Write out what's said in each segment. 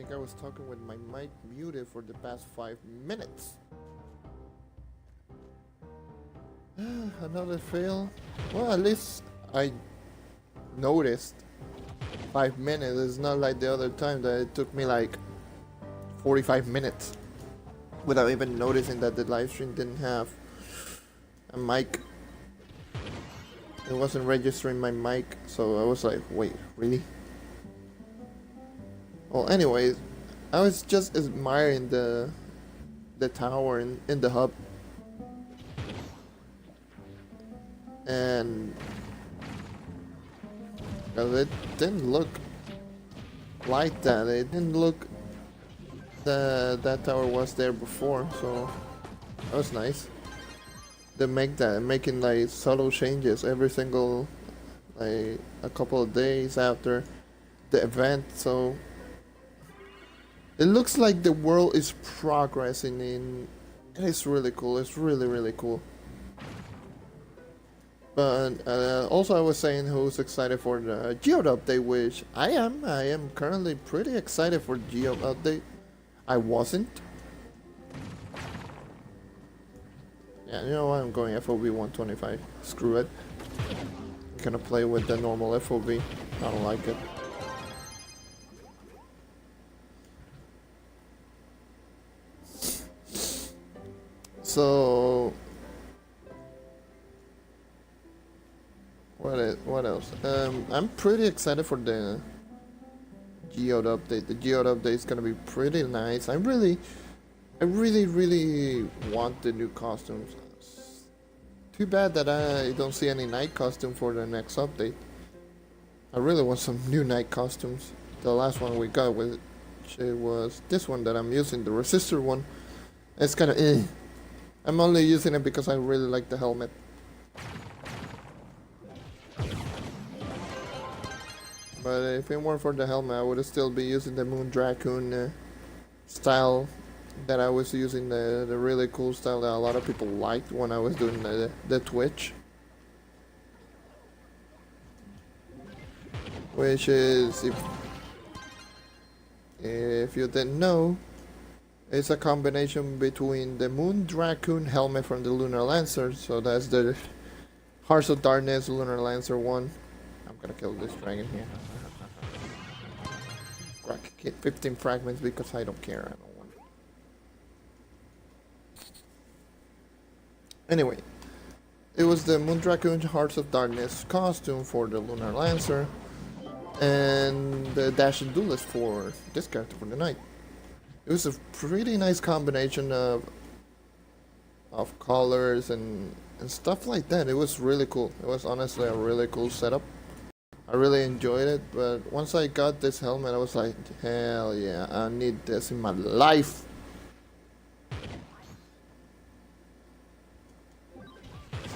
think I was talking with my mic muted for the past 5 minutes. Another fail. Well, at least I noticed 5 minutes. It's not like the other time that it took me like 45 minutes without even noticing that the live stream didn't have a mic. It wasn't registering my mic, so I was like, wait, really? Well, anyways, I was just admiring the tower in the hub, and it didn't look like that. It didn't look that tower was there before, so that was nice. They making like subtle changes every single like a couple of days after the event, so it looks like the world is progressing in, and it's really cool. It's really cool. But also I was saying who's excited for the Geode update, which I am. I am currently pretty excited for Geode update. I wasn't. Yeah, you know what? I'm going FOV 125. Screw it. I'm gonna play with the normal FOV. I don't like it. So what else? I'm pretty excited for the Geode update. The Geode update is gonna be pretty nice. I really want the new costumes. Too bad that I don't see any night costume for the next update. I really want some new night costumes. The last one we got, which it was this one that I'm using, the resistor one. It's kind of I'm only using it because I really like the helmet. But if it weren't for the helmet, I would still be using the Moon Dracoon style that I was using, the really cool style that a lot of people liked when I was doing the Twitch. Which is, if you didn't know, it's a combination between the Moon Dracoon helmet from the Lunar Lancer, so that's the Hearts of Darkness Lunar Lancer one. I'm gonna kill this dragon here. Get 15 fragments because I don't care. I don't want. Anyway, it was the Moon Dracoon Hearts of Darkness costume for the Lunar Lancer, and the Dash and Duelist for this character for the night. It was a pretty nice combination of colors and stuff like that. It was really cool. It was honestly a really cool setup. I really enjoyed it, but once I got this helmet, I was like, hell yeah, I need this in my life.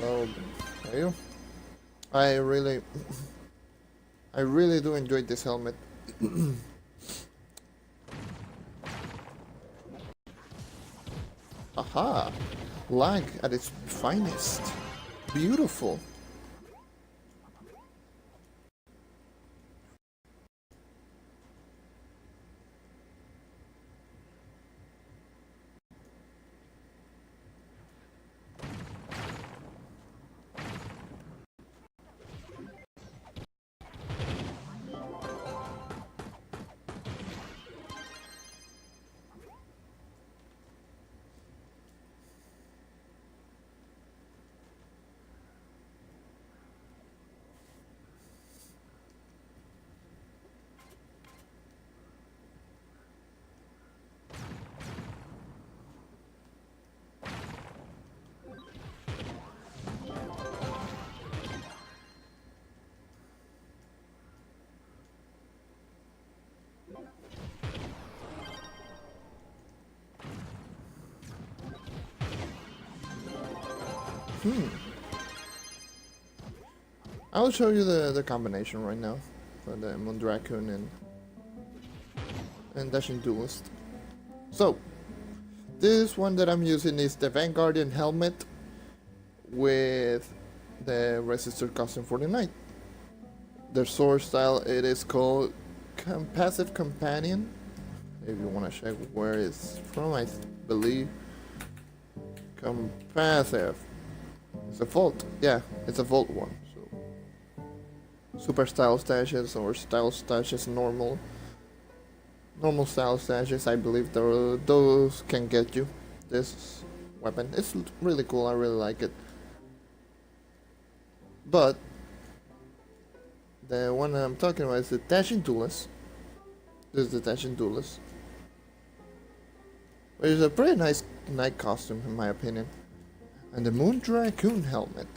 So, there you go. I really do enjoy this helmet. Aha! Lag at its finest. Beautiful. I'll show you the combination right now for the Moon Dracoon and Dashing Duelist. So, this one that I'm using is the Vanguardian helmet with the Resistor costume for the night. Their sword style, it is called Passive Companion. If you want to check where it's from, I believe Compassive. It's a Volt. Yeah, it's a Volt one. So super style stashes or style stashes normal. Normal style stashes, I believe those can get you this weapon. It's really cool, I really like it. But the one I'm talking about is the Dashing Duelist. This is the Dashing Duelist. Which is a pretty nice knight costume in my opinion. And the Moon Dragoon helmet.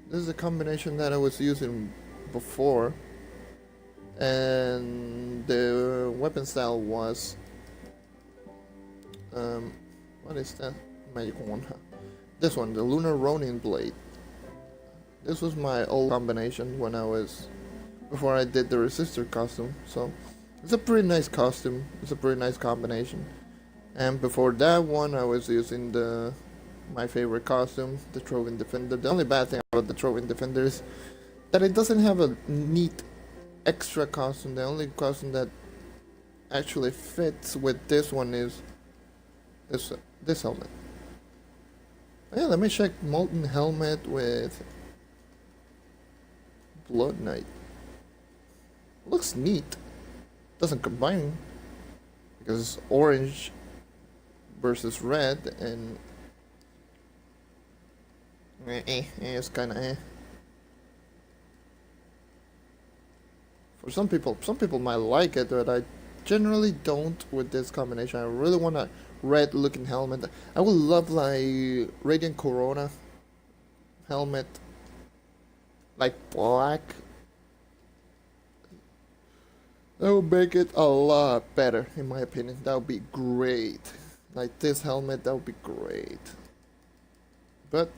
This is a combination that I was using before. And the weapon style was what is that magic one? This one, the Lunar Ronin blade. This was my old combination when I was before I did the Resistor costume, so it's a pretty nice costume, it's a pretty nice combination. And before that one I was using my favorite costume, the Trove Defender. The only bad thing about the Trove Defender is that it doesn't have a neat extra costume. The only costume that actually fits with this one is this helmet. Yeah, let me check Molten Helmet with Blood Knight. Looks neat. Doesn't combine because it's orange versus red and it's kind of For some people might like it, but I generally don't with this combination. I really want a red looking helmet. I would love like Radiant Corona helmet, like black. That would make it a lot better in my opinion. That would be great. Like this helmet, that would be great. But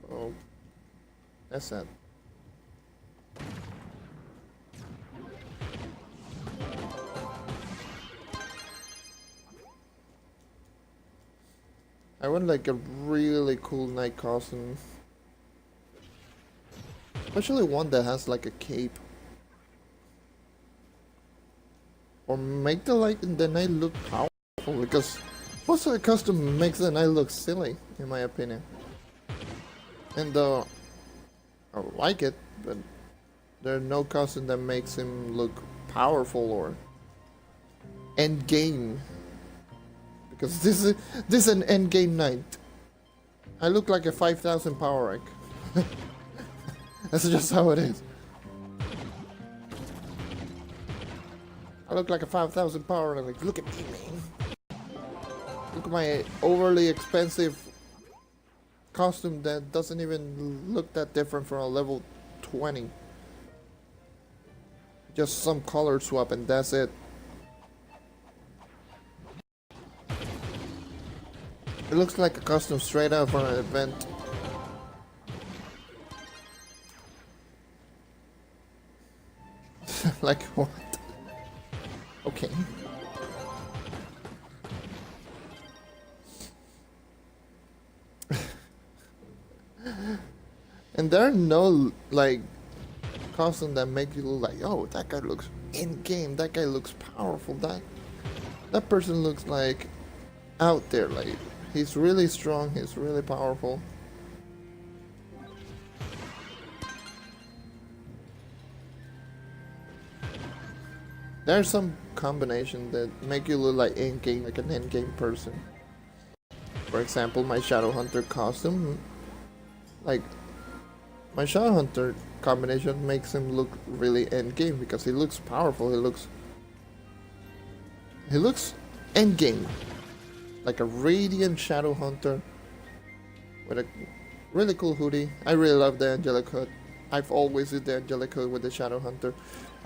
so that's that. I want like a really cool night costume, especially one that has like a cape, or make the night look powerful, because most of the costume makes the night look silly in my opinion. And I like it, but there's no costume that makes him look powerful or end game. Because this is an end game knight. I look like a 5,000 power rank. That's just how it is. I look like a 5,000 power rank. Like, look at me, man. Look at my overly expensive costume that doesn't even look that different from a level 20. Just some color swap and that's it. It looks like a costume straight out from an event. Like what? Okay. And there are no like costume that make you look like, oh, that guy looks in game, that guy looks powerful, that person looks like out there, like he's really strong, he's really powerful. There's some combination that make you look like in-game, like an in-game person. For example, my Shadowhunter costume, like my Shadowhunter combination makes him look really end-game because he looks powerful. He looks end-game, like a radiant Shadowhunter with a really cool hoodie. I really love the Angelic hood. I've always used the Angelic hood with the Shadowhunter.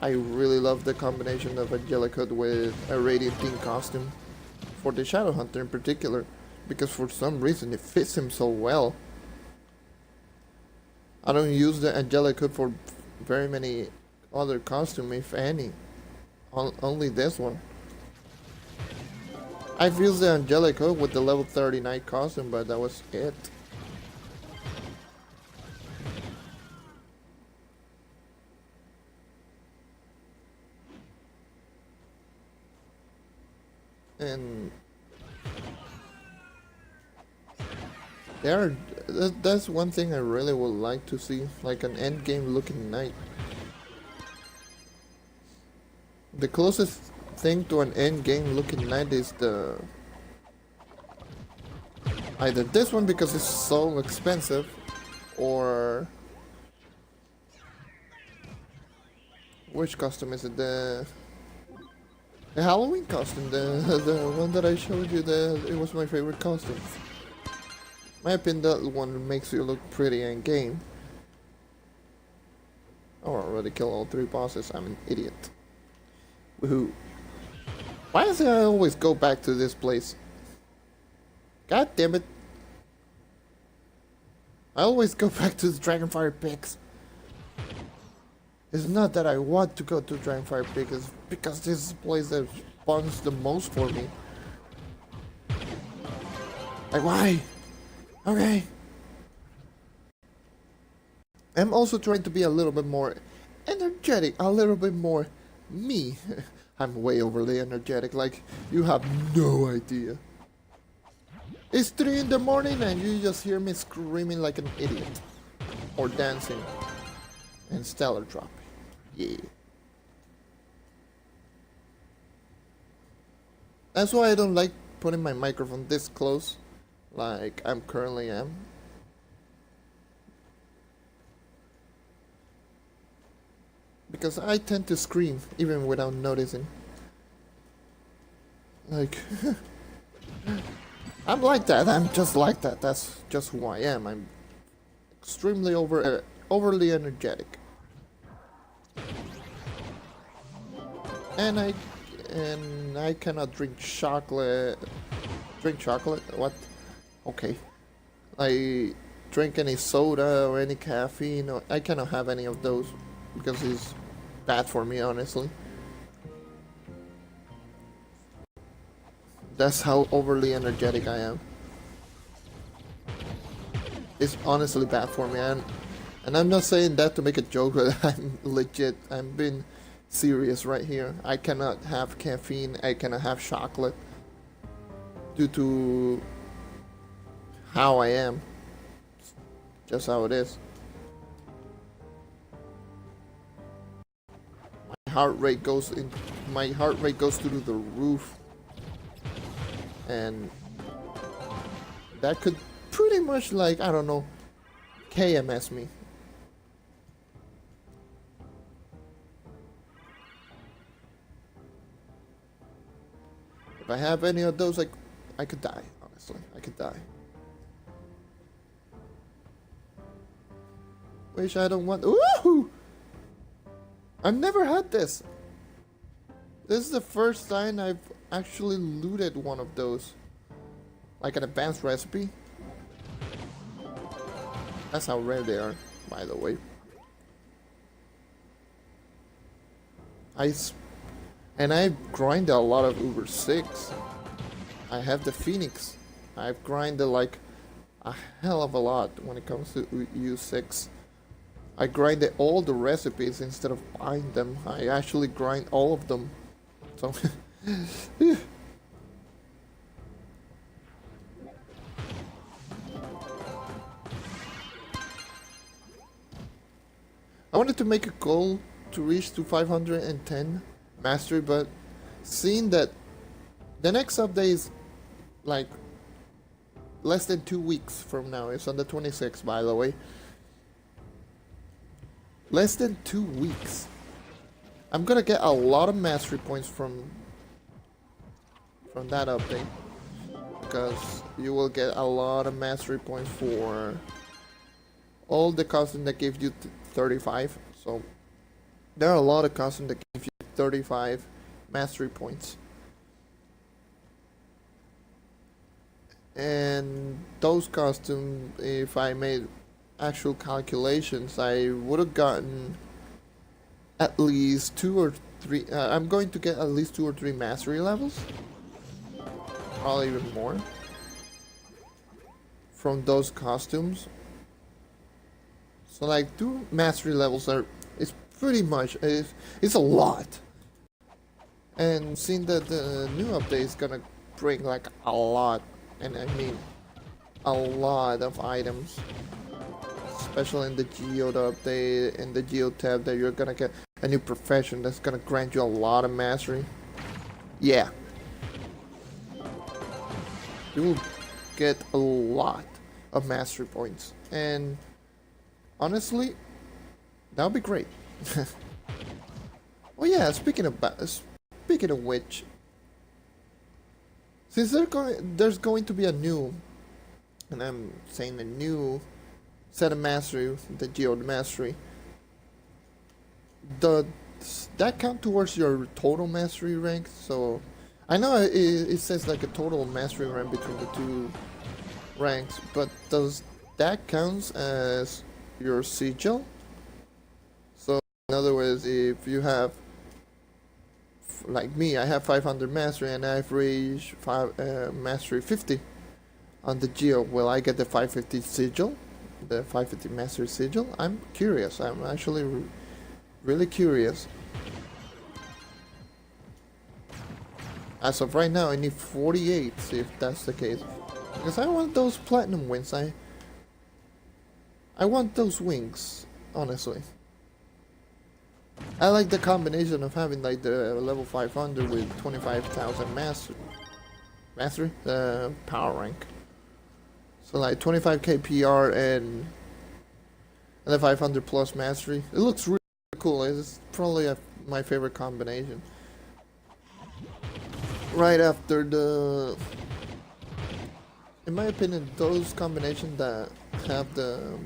I really love the combination of Angelic hood with a radiant pink costume for the Shadowhunter in particular, because for some reason it fits him so well. I don't use the Angelic hood for very many other costumes, if any. Only this one. I've used the Angelic hood with the level 39 costume, but that was it. And that's one thing I really would like to see, like an end game looking knight. The closest thing to an end game looking knight is either this one because it's so expensive, or which costume is it? The Halloween costume, the one that I showed you. It was my favorite costume. My opinion, that one makes you look pretty in game. Oh, I already killed all 3 bosses. I'm an idiot. Woohoo! Why does I always go back to this place? God damn it! I always go back to the Dragonfire Peaks. It's not that I want to go to Dragonfire Peak, it's because this is the place that spawns the most for me. Like, why? Okay. I'm also trying to be a little bit more energetic, a little bit more me. I'm way overly energetic, like, you have no idea. It's 3 in the morning and you just hear me screaming like an idiot. Or dancing. And stellar dropping. Yeah. That's why I don't like putting my microphone this close, like I'm currently am. Because I tend to scream even without noticing. Like I'm like that. I'm just like that. That's just who I am. I'm extremely overly energetic. And I cannot drink chocolate. Drink chocolate? What? Okay. I drink any soda or any caffeine. Or I cannot have any of those because it's bad for me, honestly. That's how overly energetic I am. It's honestly bad for me, and I'm not saying that to make a joke, but I'm legit. I'm being serious right here. I cannot have caffeine. I cannot have chocolate due to how I am. Just how it is. My heart rate goes through the roof. And that could pretty much, like, I don't know, KMS me. If I have any of those, like, I could die, honestly. I could die. Which I don't want. Woohoo! I've never had this. This is the first time I've actually looted one of those. Like an advanced recipe. That's how rare they are, by the way. I grinded a lot of Uber 6. I have the Phoenix. I've grinded like a hell of a lot when it comes to U6. I grinded all the recipes instead of buying them. I actually grind all of them. So I wanted to make a goal to reach to 510 mastery, but seeing that the next update is like less than 2 weeks from now. It's on the 26th, by the way. Less than 2 weeks. I'm gonna get a lot of mastery points from that update, because you will get a lot of mastery points for all the costumes that give you 35. So there are a lot of costumes that give you 35 mastery points, and those costumes, if I made actual calculations, I would have gotten at least 2 or 3. I'm going to get at least 2 or 3 mastery levels, probably even more, from those costumes. So like 2 mastery levels it's pretty much, it's a lot. And seeing that the new update is gonna bring like a lot, and I mean a lot of items, especially in the Geo update, in the Geo tab, that you're gonna get a new profession that's gonna grant you a lot of mastery. Yeah, you will get a lot of mastery points, and honestly, that would be great. Oh yeah, speaking of which, since there's going to be a new, and I'm saying a new set of mastery, the Geode Mastery, does that count towards your total mastery rank? So I know it says like a total mastery rank between the two ranks, but does that count as your sigil? So in other words, if you have, like me, I have 500 mastery and I've reached mastery 50 on the Geo, will I get the 550 sigil? The 550 mastery sigil? I'm curious. I'm actually really curious. As of right now, I need 48, see if that's the case. Because I want those platinum wings. I want those wings, honestly. I like the combination of having like the level 500 with 25,000 mastery, power rank. So like 25k PR and the 500 plus mastery. It looks really cool. It's probably my favorite combination. Right after in my opinion, those combinations that have the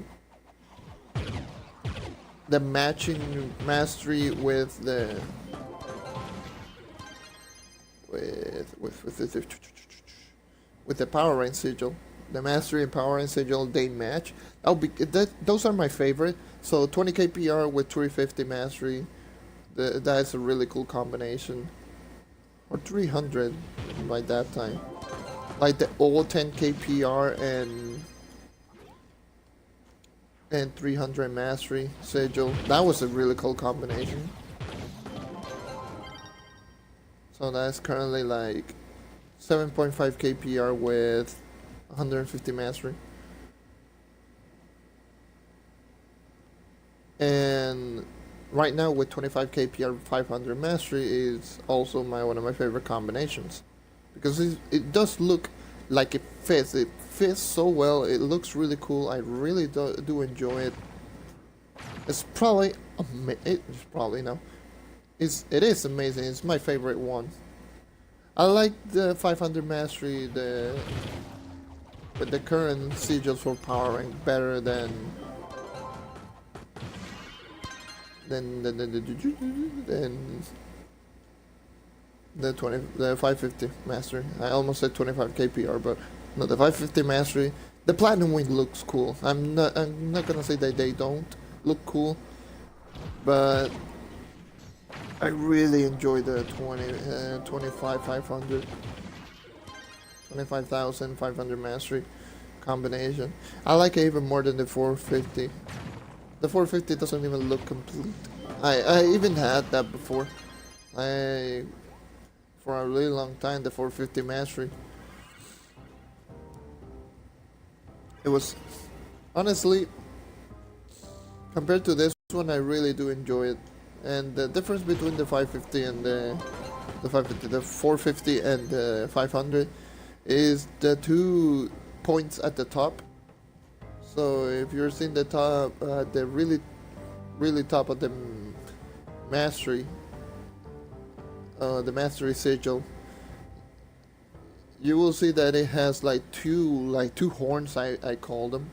matching mastery with the with the power rank sigil, the mastery and power rank sigil, they match. Those are my favorite. So 20k PR with 350 mastery, that's a really cool combination. Or 300 by that time. Like the old 10k PR and 300 mastery sigil. That was a really cool combination. So that's currently like 7.5k PR with 150 mastery. And right now with 25k PR 500 mastery is also one of my favorite combinations. Because it does look like it fits. It fits so well. It looks really cool. I really do enjoy it. It's probably it is amazing. It's my favorite one. I like the 500 mastery, with the current sigils for power rank better than the 550 mastery. I almost said 25k PR, but no, the 550 mastery. The platinum wing looks cool. I'm not gonna say that they don't look cool, but I really enjoy the 25,500 mastery combination. I like it even more than the 450. The 450 doesn't even look complete. I even had that before. For a really long time, the 450 mastery. It was, honestly, compared to this one, I really do enjoy it. And the difference between the 550 and the 450 and the 500 is the 2 points at the top. So if you're seeing the top, the really top of the mastery, the mastery sigil, you will see that it has like two horns. I call them.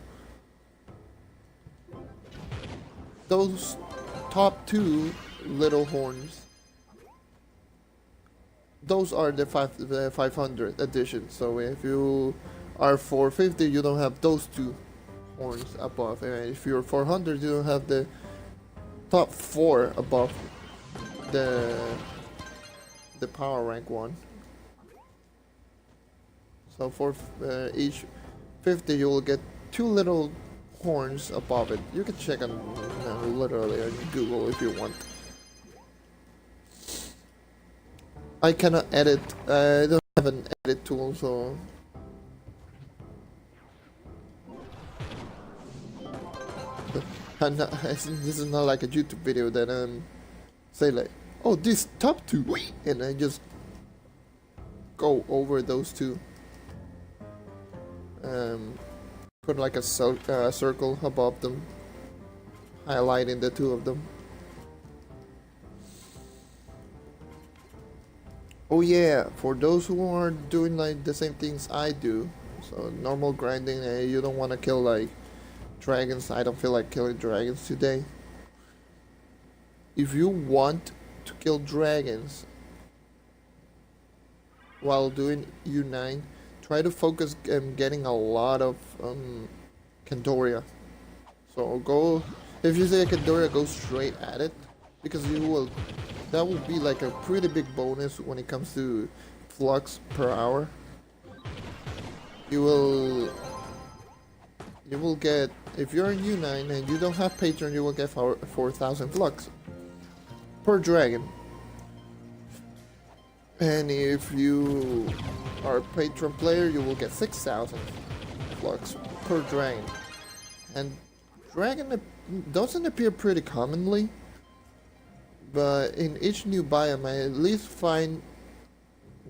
Those top two little horns, those are the 500 edition. So if you are 450, you don't have those two horns above, and if you're 400, you don't have the top 4 above the power rank one. So for each 50, you will get 2 little horns above it. You can check on literally on Google if you want. I cannot edit. I don't have an edit tool, so I'm not, this is not like a YouTube video that say like, oh, this top two, and I just go over those two. Put like a circle above them, highlighting the two of them. Oh yeah, for those who are doing like the same things I do, so normal grinding, you don't want to kill like dragons. I don't feel like killing dragons today. If you want to kill dragons while doing U9, try to focus getting a lot of Candoria. So go, if you say a Candoria, go straight at it, because that will be like a pretty big bonus when it comes to flux per hour. You will get, if you're in U9 and you don't have patron, you will get 4,000 flux per dragon. And if you are a patron player, you will get 6,000 flux per dragon. And dragon doesn't appear pretty commonly, but in each new biome I at least find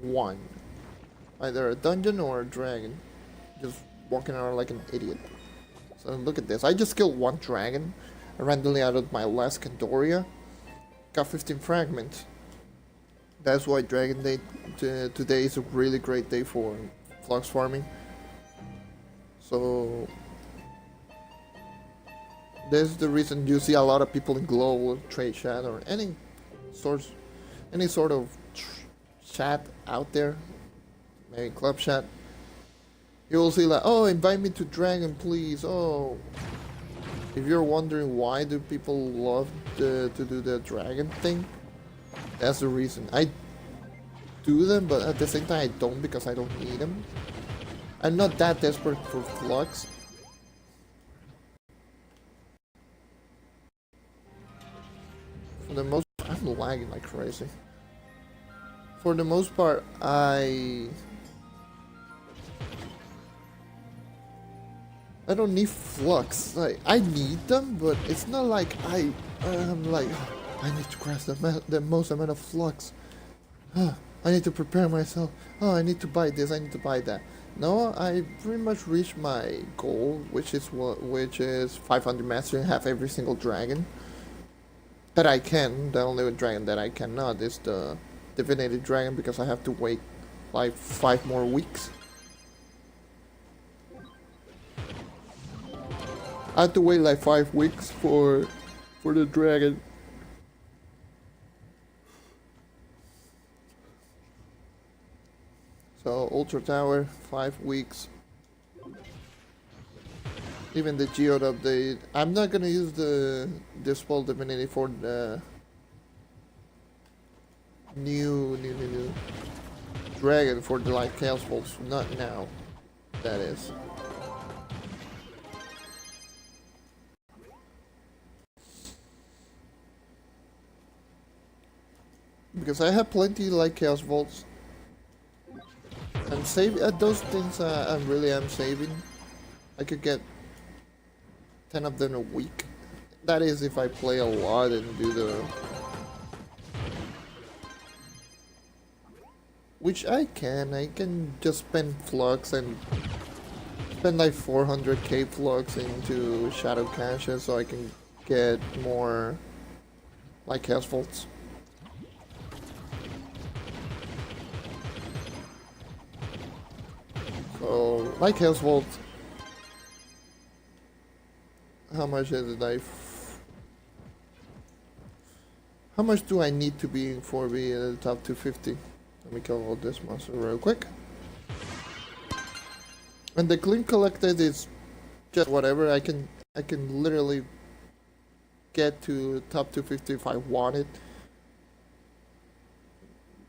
one. Either a dungeon or a dragon. Just walking around like an idiot. So look at this. I just killed one dragon randomly out of my last Candoria. Got 15 fragments. That's why Dragon Day today is a really great day for flux farming. So this is the reason you see a lot of people in global trade chat or any sort of chat out there, maybe club chat. You will see like, oh, invite me to Dragon, please. Oh, if you're wondering why do people love to do the Dragon thing, that's the reason. I do them, but at the same time I don't, because I don't need them. I'm not that desperate for flux. For the most, I'm lagging like crazy. For the most part, I don't need flux. Like, I need them, but it's not like I'm like, oh, I need to craft the most amount of flux. I need to prepare myself. Oh, I need to buy this. I need to buy that. No, I pretty much reached my goal, which is 500 mastery and have every single dragon that I can. The only dragon that I cannot is the Divinity Dragon, because I have to wait like 5 more weeks. I have to wait like 5 weeks for the dragon. So Ultra Tower, 5 weeks. Even the Geode update. I'm not gonna use the Dispel Divinity for the new dragon for the like Chaos Bolts. Not now. That is. Because I have plenty like Chaos Bolts. I'm saving those things. I really am saving. I could get 10 of them a week. That is if I play a lot and do the, which I can just spend flux and spend like 400k flux into shadow caches so I can get more like Chaos Bolts. So, like Chaos Vault, how much is it? How much do I need to be in 4B in the top 250? Let me kill all this monster real quick. And the Gleam Collected is just whatever. I can literally get to top 250 if I want it.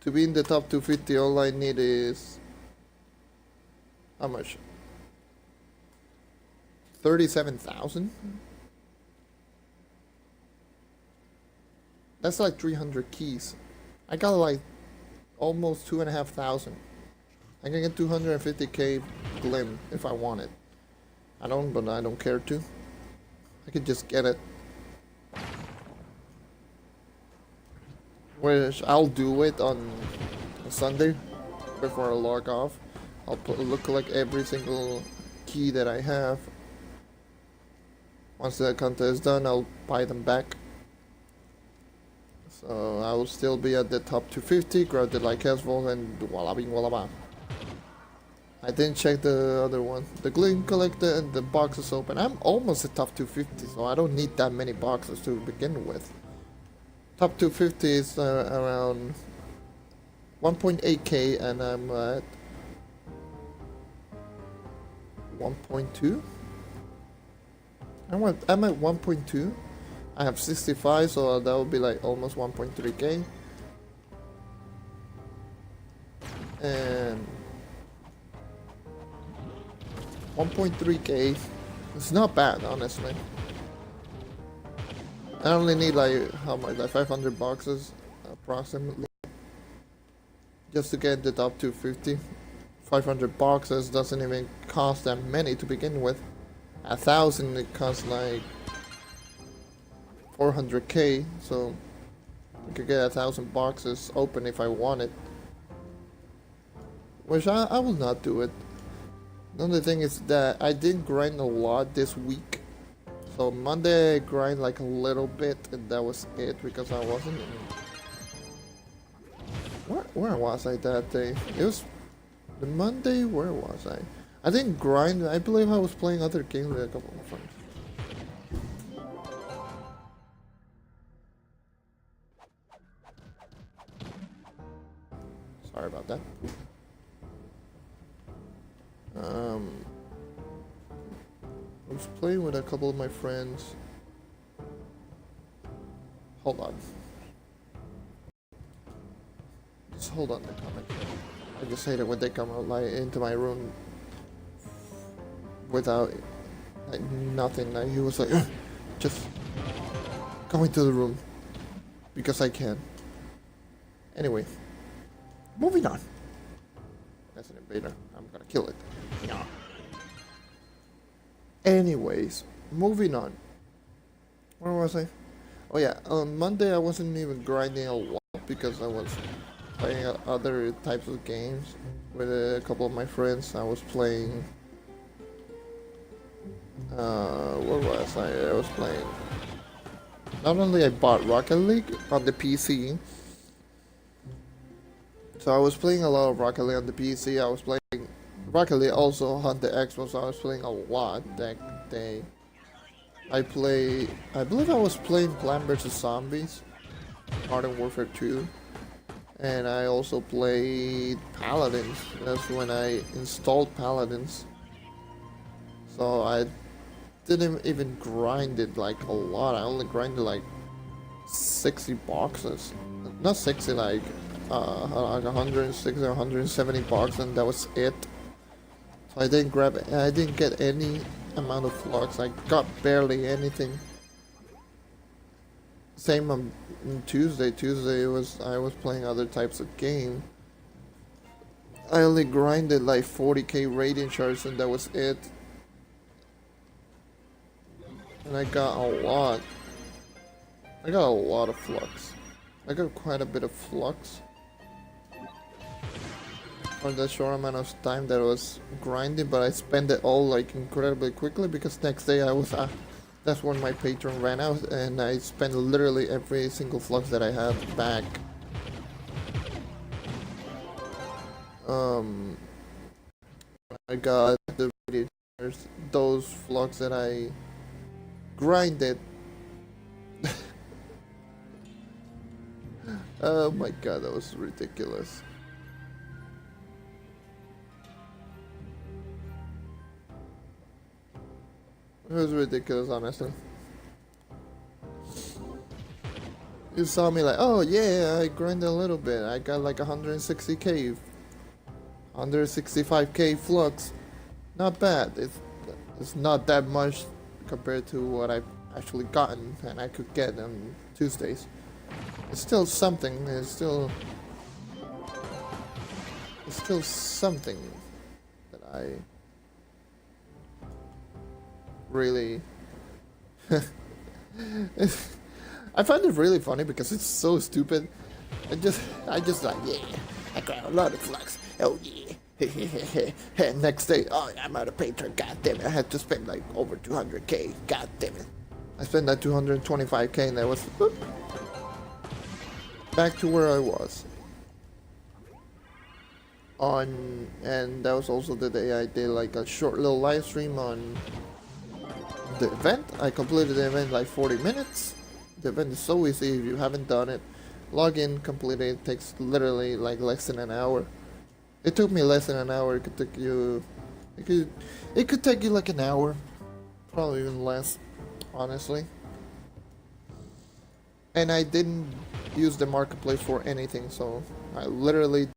To be in the top 250, all I need is, how much? 37,000? That's like 300 keys. I got like almost 2,500. I can get 250k Glim if I want it. I don't, but I don't care to. I could just get it. Which I'll do it on Sunday before I log off. I'll look like every single key that I have. Once the contest is done, I'll buy them back. So I will still be at the top 250, grab the like Vault, and voila bing voila bang. I didn't check the other one. The Gleam Collector and the box is open. I'm almost at top 250, so I don't need that many boxes to begin with. Top 250 is around 1.8k, and I'm at 1.2. I'm at 1.2. I have 65, so that would be like almost 1.3k. And 1.3k. It's not bad, honestly. I only need like how much, like 500 boxes approximately, just to get the top 250. 500 boxes doesn't even cost that many to begin with. 1,000 it costs like 400k, so I could get 1,000 boxes open if I wanted. Which I will not do it. Another thing is that I didn't grind a lot this week. So Monday I grind like a little bit, and that was it because I wasn't in... Where was I that day? It was the Monday. Where was I? I didn't grind. I believe I was playing other games with a couple of my friends. Sorry about that. I was playing with a couple of my friends. Hold on. Just hold on the comment. I just hate it when they come out like into my room without like nothing. Like he was like, just go into the room because I can. Anyway, moving on. That's an invader. I'm gonna kill it. Yeah. Anyways, moving on. Where was I? Oh yeah, on Monday I wasn't even grinding a lot because I was playing other types of games with a couple of my friends. I was playing... where was I? I was playing... Not only I bought Rocket League on the PC, so I was playing a lot of Rocket League on the PC. I was playing Rocket League also on the Xbox. I was playing a lot that day. I believe I was playing Plant vs. Zombies, Modern Warfare 2, and I also played Paladins. That's when I installed Paladins. So I didn't even grind it like a lot. I only grinded like 60 boxes. Not 60, like 160 or 170 boxes, and that was it. So I didn't get any amount of flux. I got barely anything. Same on Tuesday. Tuesday I was playing other types of game. I only grinded like 40k radiant shards, and that was it. And I got a lot. I got a lot of flux. I got quite a bit of flux for the short amount of time that I was grinding, but I spent it all like incredibly quickly because next day I was that's when my Patreon ran out, and I spent literally every single flux that I had back. I got the those flux that I grinded. Oh my god, that was ridiculous. It was ridiculous, honestly. You saw me like, oh yeah, I grinded a little bit. I got like 160k, 165k flux. Not bad. It's not that much compared to what I've actually gotten and I could get on Tuesdays. It's still something. It's still it's still something that I really I find it really funny because it's so stupid. I just like, yeah, I got a lot of flux. Oh yeah. Next day, oh, I'm out of Patreon. God damn it, I had to spend like over 200k. God damn it. I spent that 225k and that was whoop, back to where I was. And that was also the day I did like a short little live stream on the event. I completed the event in like 40 minutes. The event is so easy if you haven't done it. Log in, complete it. It takes literally like less than an hour. It took me less than an hour. It could take you, it could take you like an hour, probably even less, honestly. And I didn't use the marketplace for anything, so I literally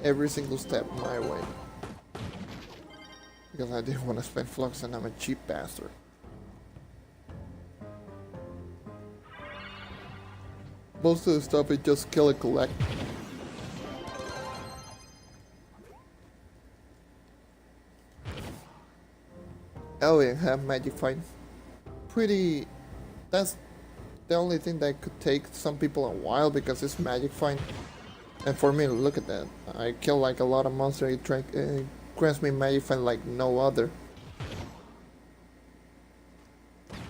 every single step my way because I didn't want to spend flux and I'm a cheap bastard. Most of the stuff is just kill and collect. Oh yeah, have magic find. Pretty. That's the only thing that could take some people a while because it's magic find. And for me, look at that. I kill like a lot of monsters. It grants me magic find like no other.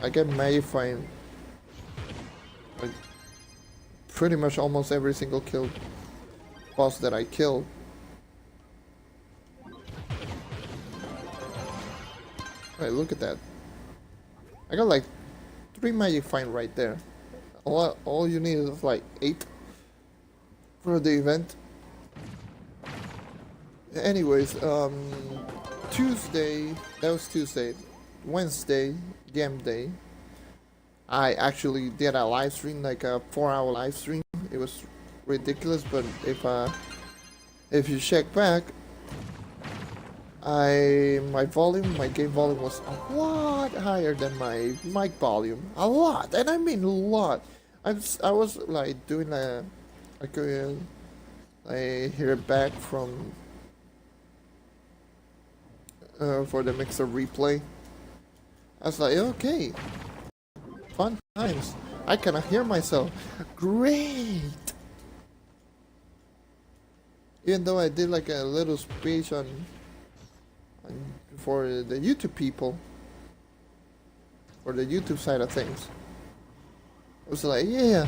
I get magic find like pretty much almost every single kill boss that I kill. Hey, look at that. I got like 3 magic find right there. All you need is like 8 for the event. Anyways, Tuesday, that was Tuesday. Wednesday, game day, I actually did a live stream, like a 4-hour live stream. It was ridiculous, but if you check back, my game volume was a lot higher than my mic volume. A lot, and I mean a lot. I was like doing I hear it back from for the mixer replay. I was like, okay, fun times. I cannot hear myself. Great. Even though I did like a little speech on for the YouTube people, or the YouTube side of things. I was like, yeah,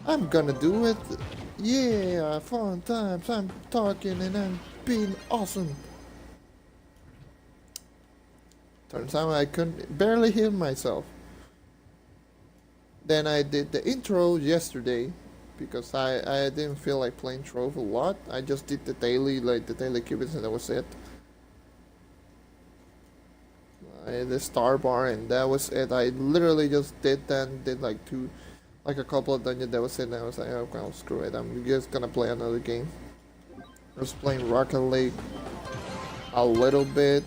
I'm gonna do it. Yeah, fun times. I'm talking and I'm being awesome. Turns out I couldn't barely hear myself. Then I did the intro yesterday because I didn't feel like playing Trove a lot. I just did the daily cubits and that was it. The star bar and that was it. I literally just did like a couple of dungeons, that was it, and I was like, oh, well, screw it, I'm just gonna play another game. I was playing Rocket League a little bit,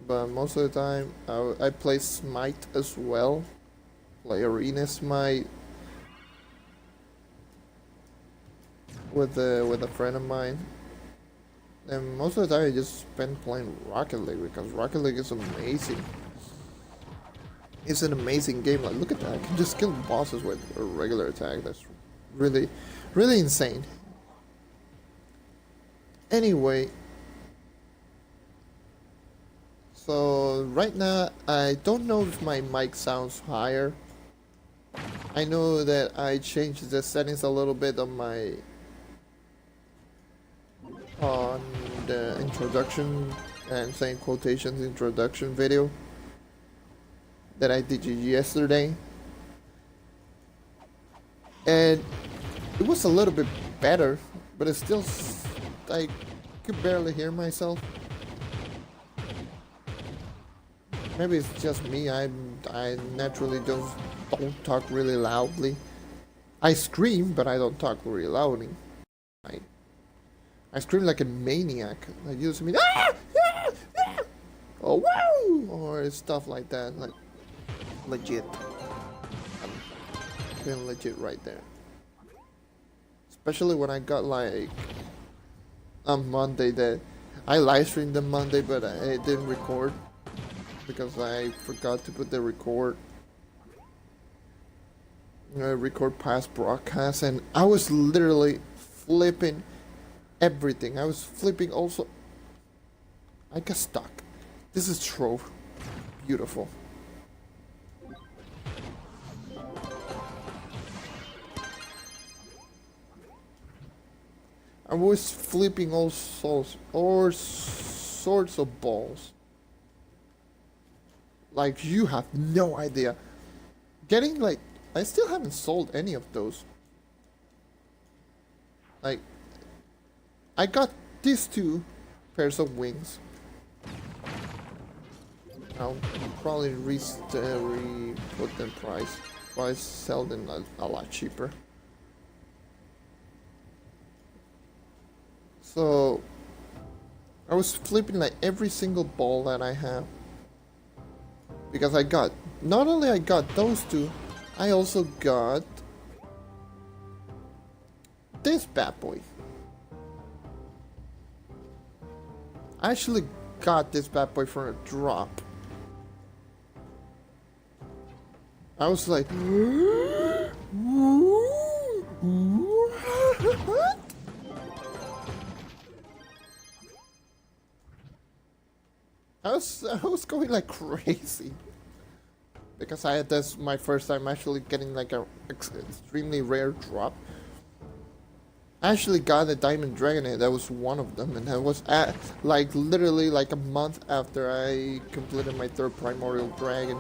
but most of the time I play Smite as well, like Arena Smite with a friend of mine. And most of the time I just spend playing Rocket League because Rocket League is amazing. It's an amazing game. Like, look at that. I can just kill bosses with a regular attack. That's really, really insane. Anyway. So, right now, I don't know if my mic sounds higher. I know that I changed the settings a little bit on the introduction, and saying quotations introduction video that I did yesterday, and it was a little bit better, but it's still, I could barely hear myself. Maybe it's just me. I naturally don't talk really loudly. I scream, but I don't talk really loudly. I scream like a maniac. Like you see me, ah, ah, ah, oh wow, or stuff like that. Like legit. I'm feeling legit right there. Especially when I got like on Monday that I live streamed on Monday, but I didn't record because I forgot to put the record past broadcast, and I was literally flipping everything. I was flipping also. I got stuck. This is Trove. Beautiful. I was flipping all sorts of balls. Like, you have no idea. Getting, like, I still haven't sold any of those. Like, I got these 2 pairs of wings. I'll probably put them price. Sell them a lot cheaper. So I was flipping like every single ball that I have, because I got, not only I got those 2, I also got this bad boy. I actually got this bad boy for a drop. I was like, what? I was going like crazy because that's my first time actually getting like a extremely rare drop. I actually got a Diamond Dragonite. That was one of them, and that was like literally like a month after I completed my 3rd Primordial Dragon.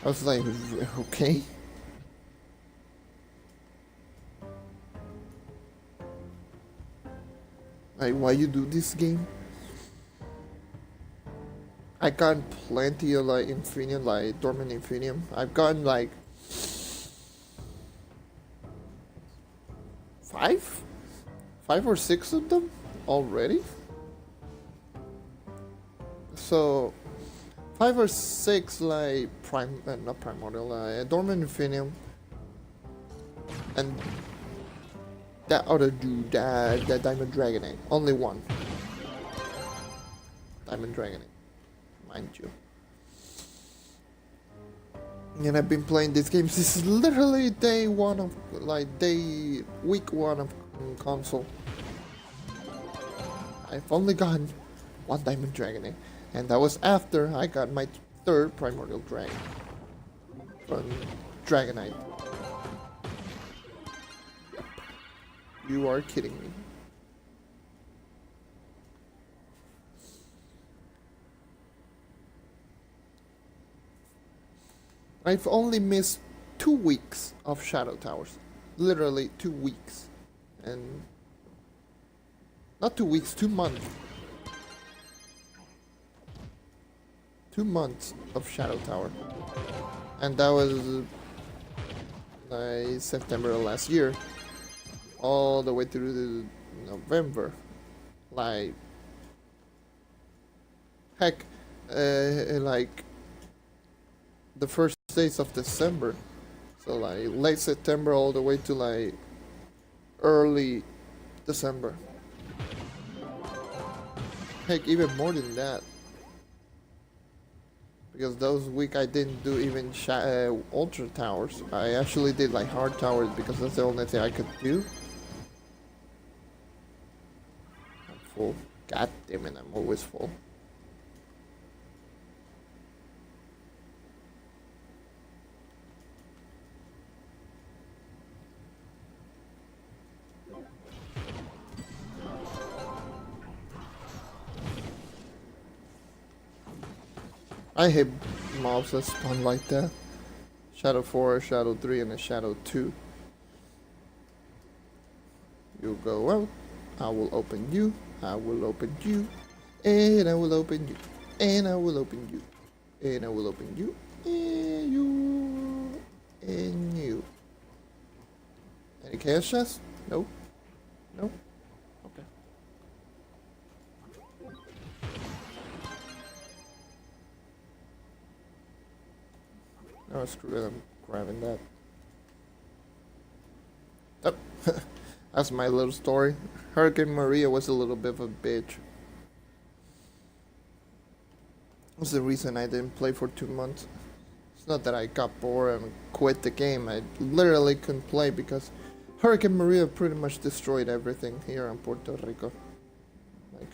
I was like, okay. Like, why you do this game? I got plenty of like Infinium, like Dormant Infinium. I've gotten like 5 or 6 of them already. So 5 or 6 like not Primordial, Dormant Infinium, and that other dude, that Diamond Dragonite. Only one Diamond Dragonite, mind you. And I've been playing this game since literally week 1 of console. I've only gotten 1 Diamond Dragonite, and that was after I got my 3rd Primordial Dragon from Dragonite. You are kidding me. I've only missed 2 weeks of Shadow Towers. Literally 2 weeks. And not 2 weeks, 2 months. 2 months of Shadow Tower. And that was September of last year. All the way through to November. Like, heck, like the first days of December. So like late September all the way to like early December. Heck, even more than that. Because those week I didn't do even Ultra Towers. I actually did like Hard Towers because that's the only thing I could do. I'm full. God damn it, I'm always full. I hate mobs that spawn like that. Shadow 4, Shadow 3, and a Shadow 2. You go out, I will open you, I will open you, and I will open you, and I will open you, and I will open you, and you, and you. Any chaos chest? Nope. Nope. Okay. Oh, screw it, I'm grabbing that. Oh, that's my little story. Hurricane Maria was a little bit of a bitch. That's the reason I didn't play for 2 months. It's not that I got bored and quit the game. I literally couldn't play because Hurricane Maria pretty much destroyed everything here in Puerto Rico. Like,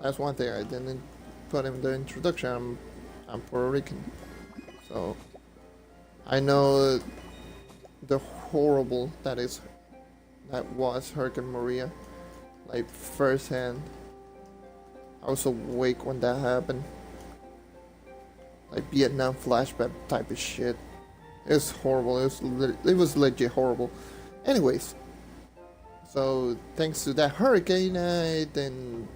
that's one thing I didn't put in the introduction. I'm Puerto Rican, so I know the horrible that was Hurricane Maria, like firsthand. I was awake when that happened, like Vietnam flashback type of shit. It was horrible. It was legit horrible. Anyways, so thanks to that hurricane, I didn't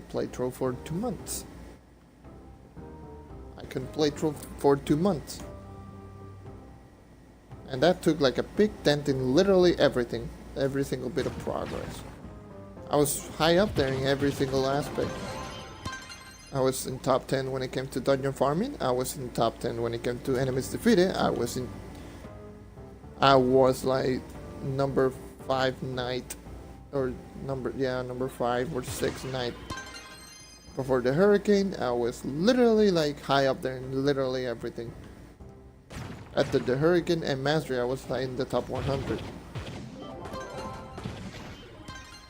play Trove for 2 months. I couldn't play Trove for 2 months. And that took like a big dent in literally everything. Every single bit of progress. I was high up there in every single aspect. I was in top 10 when it came to dungeon farming. I was in top 10 when it came to enemies defeated. I was like number 5 knight, or number 5 or 6 knight. Before the hurricane, I was literally like high up there in literally everything. After the hurricane and mastery, I was like in the top 100.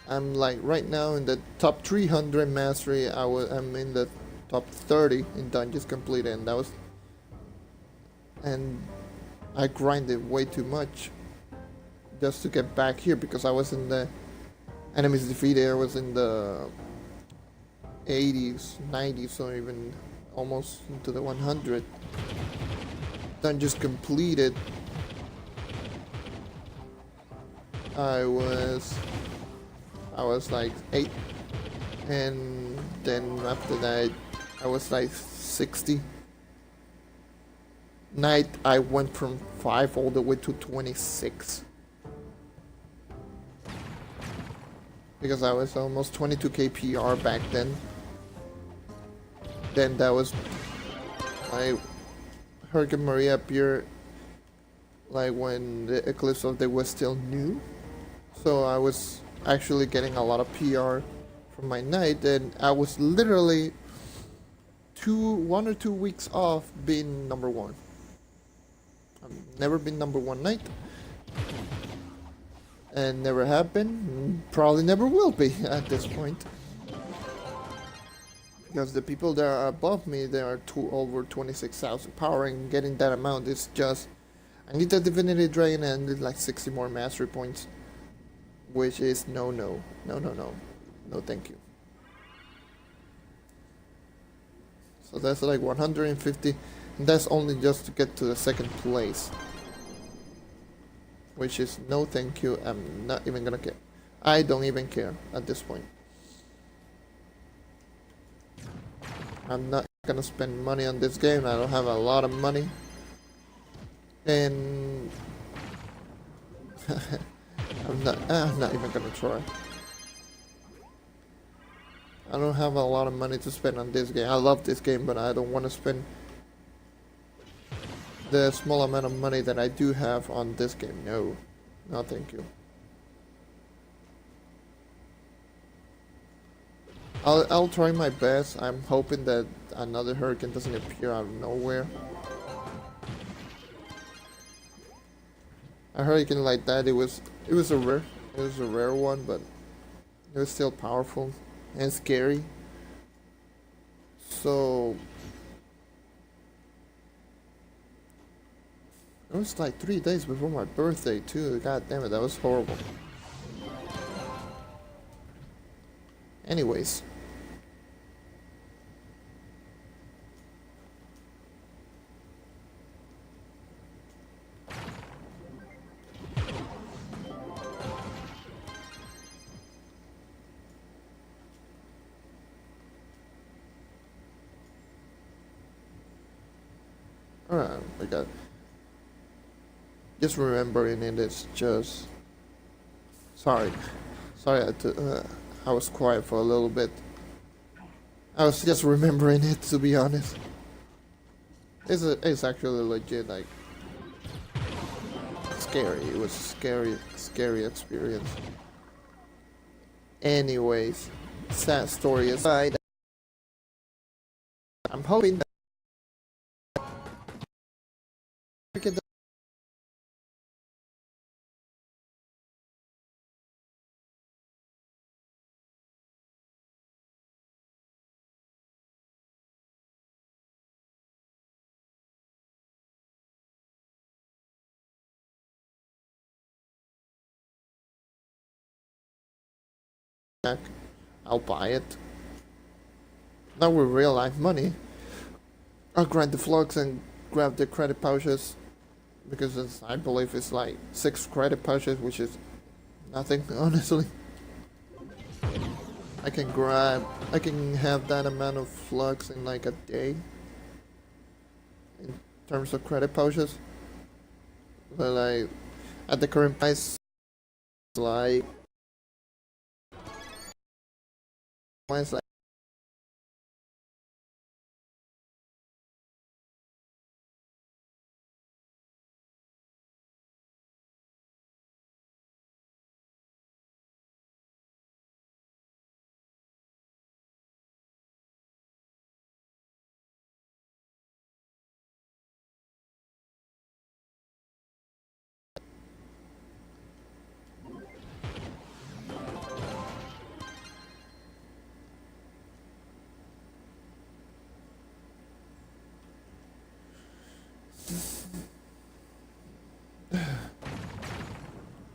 I'm like right now in the top 300 mastery. I'm in the top 30 in dungeons completed, and I grinded way too much just to get back here because I was in the enemies defeated. I was in the 80s, 90s, or even almost into the 100. Dungeons completed. I was like 8, and then after that I was like 60. Night I went from 5 all the way to 26. Because I was almost 22k PR back then. Then that was Hurricane Maria appeared like when the Eclipse of the was still new. So I was actually getting a lot of PR from my night, and I was literally 1 or 2 weeks off being number 1. I've never been number 1 night, and never have been, probably never will be at this point. Because the people that are above me, they are over 26,000 power, and getting that amount is just, I need the Divinity Dragon and I need like 60 more mastery points. Which is no thank you. So that's like 150, and that's only just to get to the 2nd place, which is no thank you. I'm not even gonna care. I don't even care at this point. I'm not gonna spend money on this game. I don't have a lot of money, and I'm not even gonna try. I don't have a lot of money to spend on this game. I love this game, but I don't want to spend the small amount of money that I do have on this game. No thank you. I'll try my best. I'm hoping that another hurricane doesn't appear out of nowhere. A hurricane like that, it was a rare one, but it was still powerful and scary. So it was like 3 days before my birthday too. God damn it, that was horrible. Anyways. Alright, I got. Just remembering it is just. Sorry, I was quiet for a little bit. I was just remembering it, to be honest. It's actually legit, like scary. It was a scary experience. Anyways, sad story aside, I'm hoping that we can back. I'll buy it. Now with real life money, I'll grind the flux and grab the credit pouches because I believe it's like 6 credit pouches, which is nothing, honestly. I can have that amount of flux in like a day in terms of credit pouches. But like at the current price, like mine's like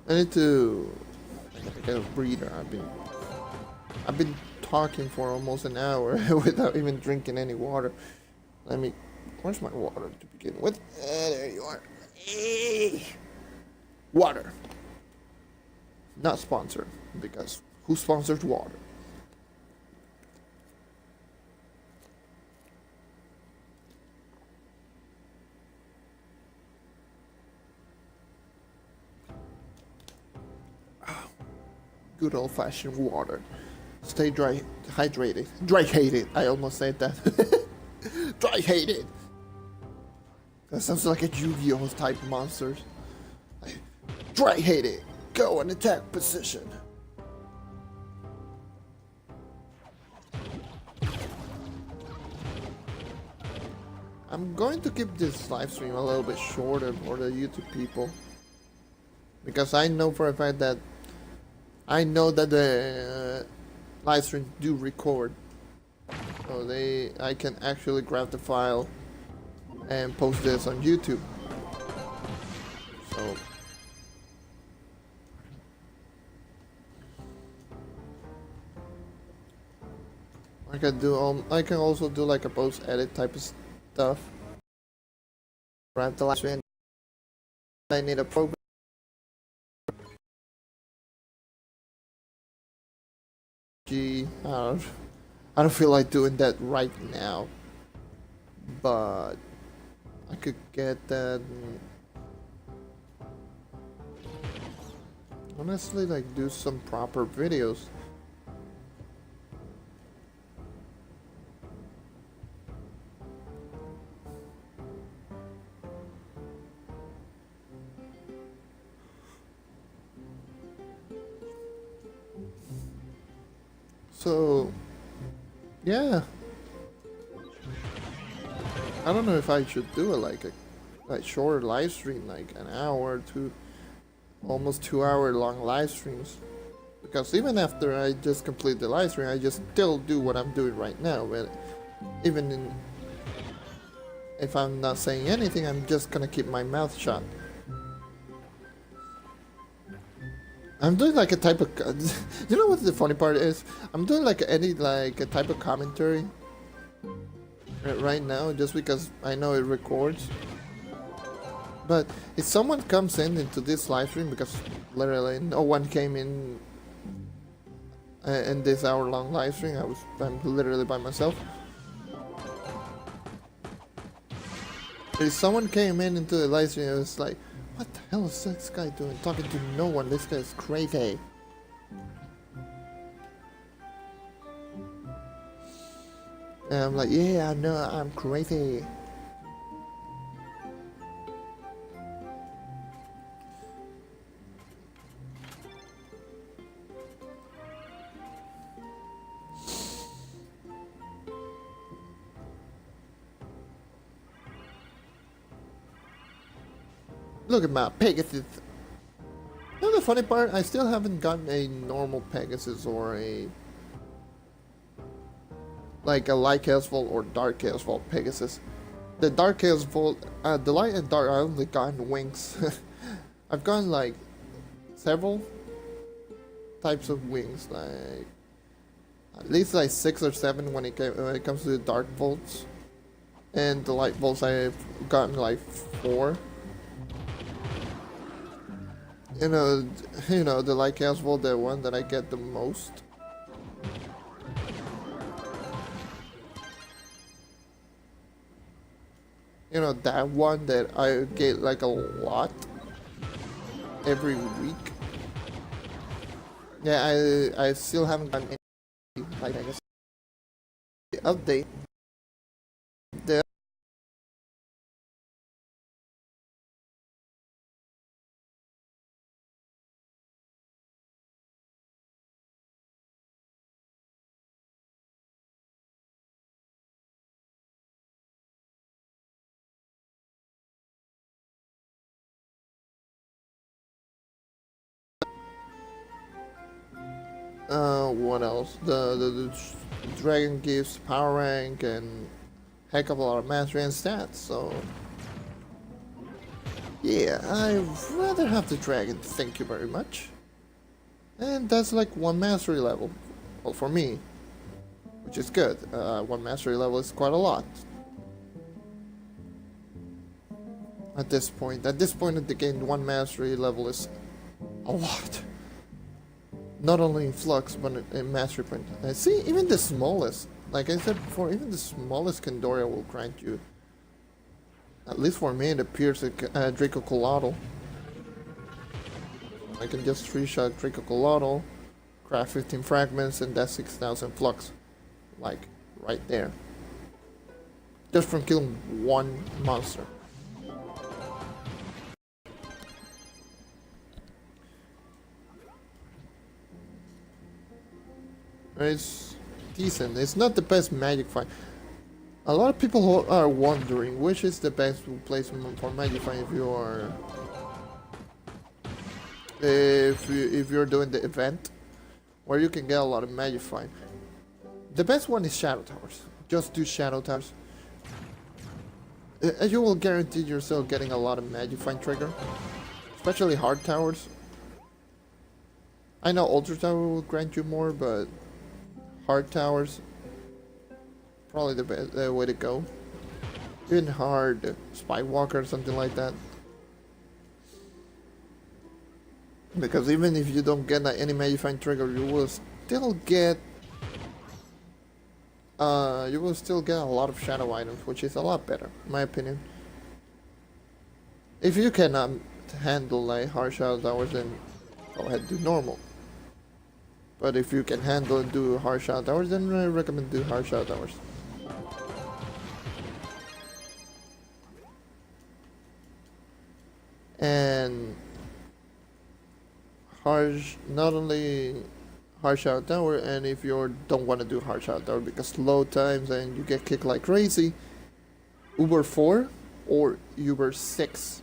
I need to get a breather. I've been talking for almost an hour without even drinking any water. Where's my water to begin with? There you are. Water. Not sponsored, because who sponsors water? Good old-fashioned water. Stay hydrated. Dry-hated. I almost said that. Dry-hated. That sounds like a Yu-Gi-Oh type monster. Dry-hated. Go in attack position. I'm going to keep this live stream a little bit shorter for the YouTube people, because I know for a fact that the live streams do record, so I can actually grab the file and post this on YouTube. So I can also do like a post edit type of stuff. Grab the live stream. I need a program. I don't feel like doing that right now, but I could get that. Honestly, like do some proper videos. So, yeah. I don't know if I should do a shorter live stream, like an hour to almost 2 hour long live streams. Because even after I just complete the live stream, I just still do what I'm doing right now. But if I'm not saying anything, I'm just gonna keep my mouth shut. I'm doing like a type of, you know what the funny part is? I'm doing like a type of commentary right now, just because I know it records. But if someone comes into this live stream, because literally no one came in this hour-long live stream, I'm literally by myself. If someone came into the live stream, it was like, what the hell is this guy doing? Talking to no one. This guy is crazy. And I'm like, yeah, I know, I'm crazy. Look at my Pegasus. You know the funny part? I still haven't gotten a normal Pegasus or a like a light asphalt or dark asphalt Pegasus. The dark asphalt, the light and dark, I only gotten wings. I've gotten like several types of wings, like at least like 6 or 7 when it comes to the dark bolts, and the light bolts I've gotten like 4. You know the light asphalt, the one that I get the most. You know, that one that I get like a lot every week. Yeah, I still haven't gotten any, like, I guess, update. The what else? The dragon gives power rank and heck of a lot of mastery and stats. So yeah, I'd rather have the dragon. Thank you very much. And that's like 1 mastery level. Well, for me, which is good. 1 mastery level is quite a lot. At this point of the game, 1 mastery level is a lot. Not only in Flux, but in Mastery Point. See, even the smallest, like I said before, even the smallest Kandoria will grant you, at least for me, it appears a Draco Colotl. I can just 3-shot Draco Colotl, craft 15 fragments, and that's 6,000 Flux. Like, right there. Just from killing 1 monster. It's decent. It's not the best magic fight. A lot of people are wondering which is the best placement for magic fight if you are if you're doing the event where you can get a lot of magic fight. The best one is Shadow Towers. Just do Shadow Towers. You will guarantee yourself getting a lot of magic fight trigger, especially hard towers. I know Ultra Tower will grant you more, but hard towers, probably the best way to go. Even hard Spy Walker or something like that. Because even if you don't get any Magifying trigger, you will still get a lot of shadow items, which is a lot better, in my opinion. If you cannot handle like hard shadow towers, then go ahead and do normal. But if you can handle and do hard shadow towers, then I recommend do hard shadow towers. And not only hard shadow tower, and if you don't want to do hard shadow tower because low times and you get kicked like crazy, Uber 4 or Uber 6,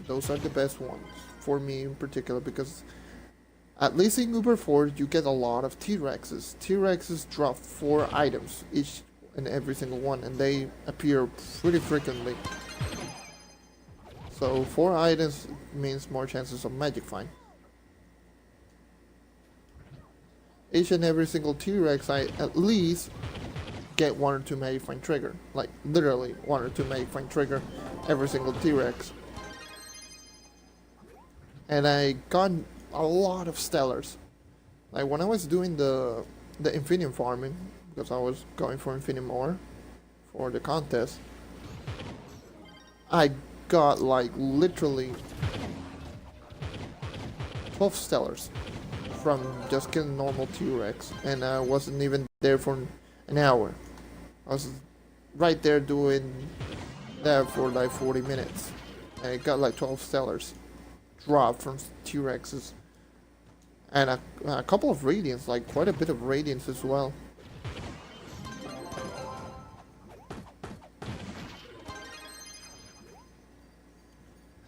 those are the best ones for me in particular, because at least in Uber 4 you get a lot of T-Rexes. T-Rexes drop 4 items each and every single one, and they appear pretty frequently. So 4 items means more chances of magic find. Each and every single T-Rex I at least get 1 or 2 magic find trigger. Like literally 1 or 2 magic find trigger every single T-Rex. And I got a lot of stellars. Like when I was doing the Infinium farming, because I was going for Infinium ore for the contest, I got like literally 12 stellars from just killing normal T-Rex, and I wasn't even there for an hour. I was right there doing that for like 40 minutes. And I got like 12 stellars dropped from T-Rexes. And a couple of radiants, like quite a bit of radiants as well.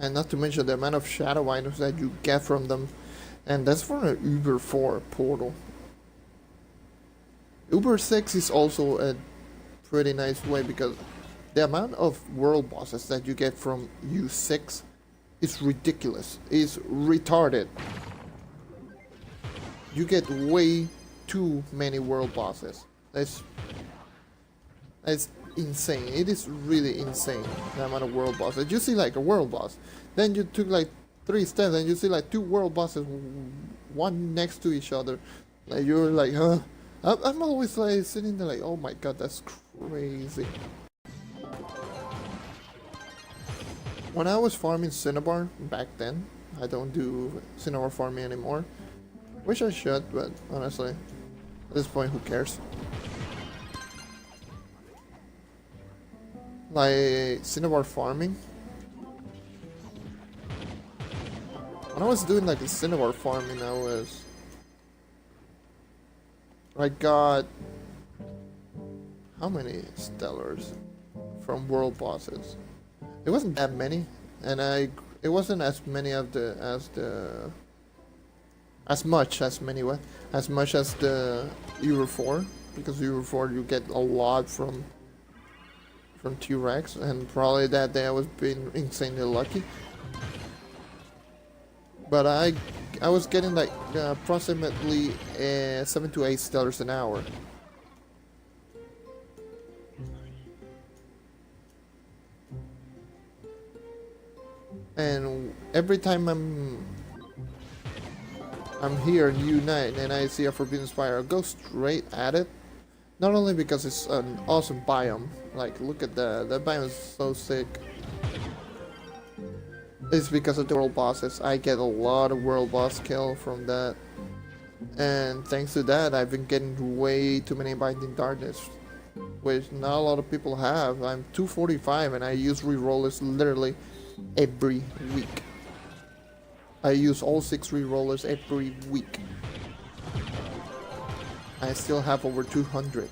And not to mention the amount of shadow items that you get from them. And that's for an Uber 4 portal. Uber 6 is also a pretty nice way because the amount of world bosses that you get from U6 is ridiculous. It's retarded. You get way too many world bosses. That's insane. It is really insane, the amount of world bosses. You see like a world boss, then you took like 3 steps and you see like 2 world bosses, one next to each other. Like you're like, huh? I'm always like sitting there like, oh my god, that's crazy. When I was farming Cinnabar back then, I don't do Cinnabar farming anymore. Wish I should, but honestly, at this point, who cares? Like Cinnabar farming. When I was doing like a Cinnabar farming, I got how many stellars from world bosses? It wasn't that many, and it wasn't as many of the as much as the Euro 4, because Euro 4 you get a lot from T-Rex, and probably that day I was being insanely lucky. But I was getting like approximately 7 to 8 stellars an hour. And every time I'm here in U9 and I see a Forbidden Spire, I'll go straight at it. Not only because it's an awesome biome, like look at that biome is so sick. It's because of the world bosses. I get a lot of world boss kill from that. And thanks to that, I've been getting way too many Binding Darkness, which not a lot of people have. I'm 245 and I use rerollers literally every week. I use all 6 rerollers every week. I still have over 200.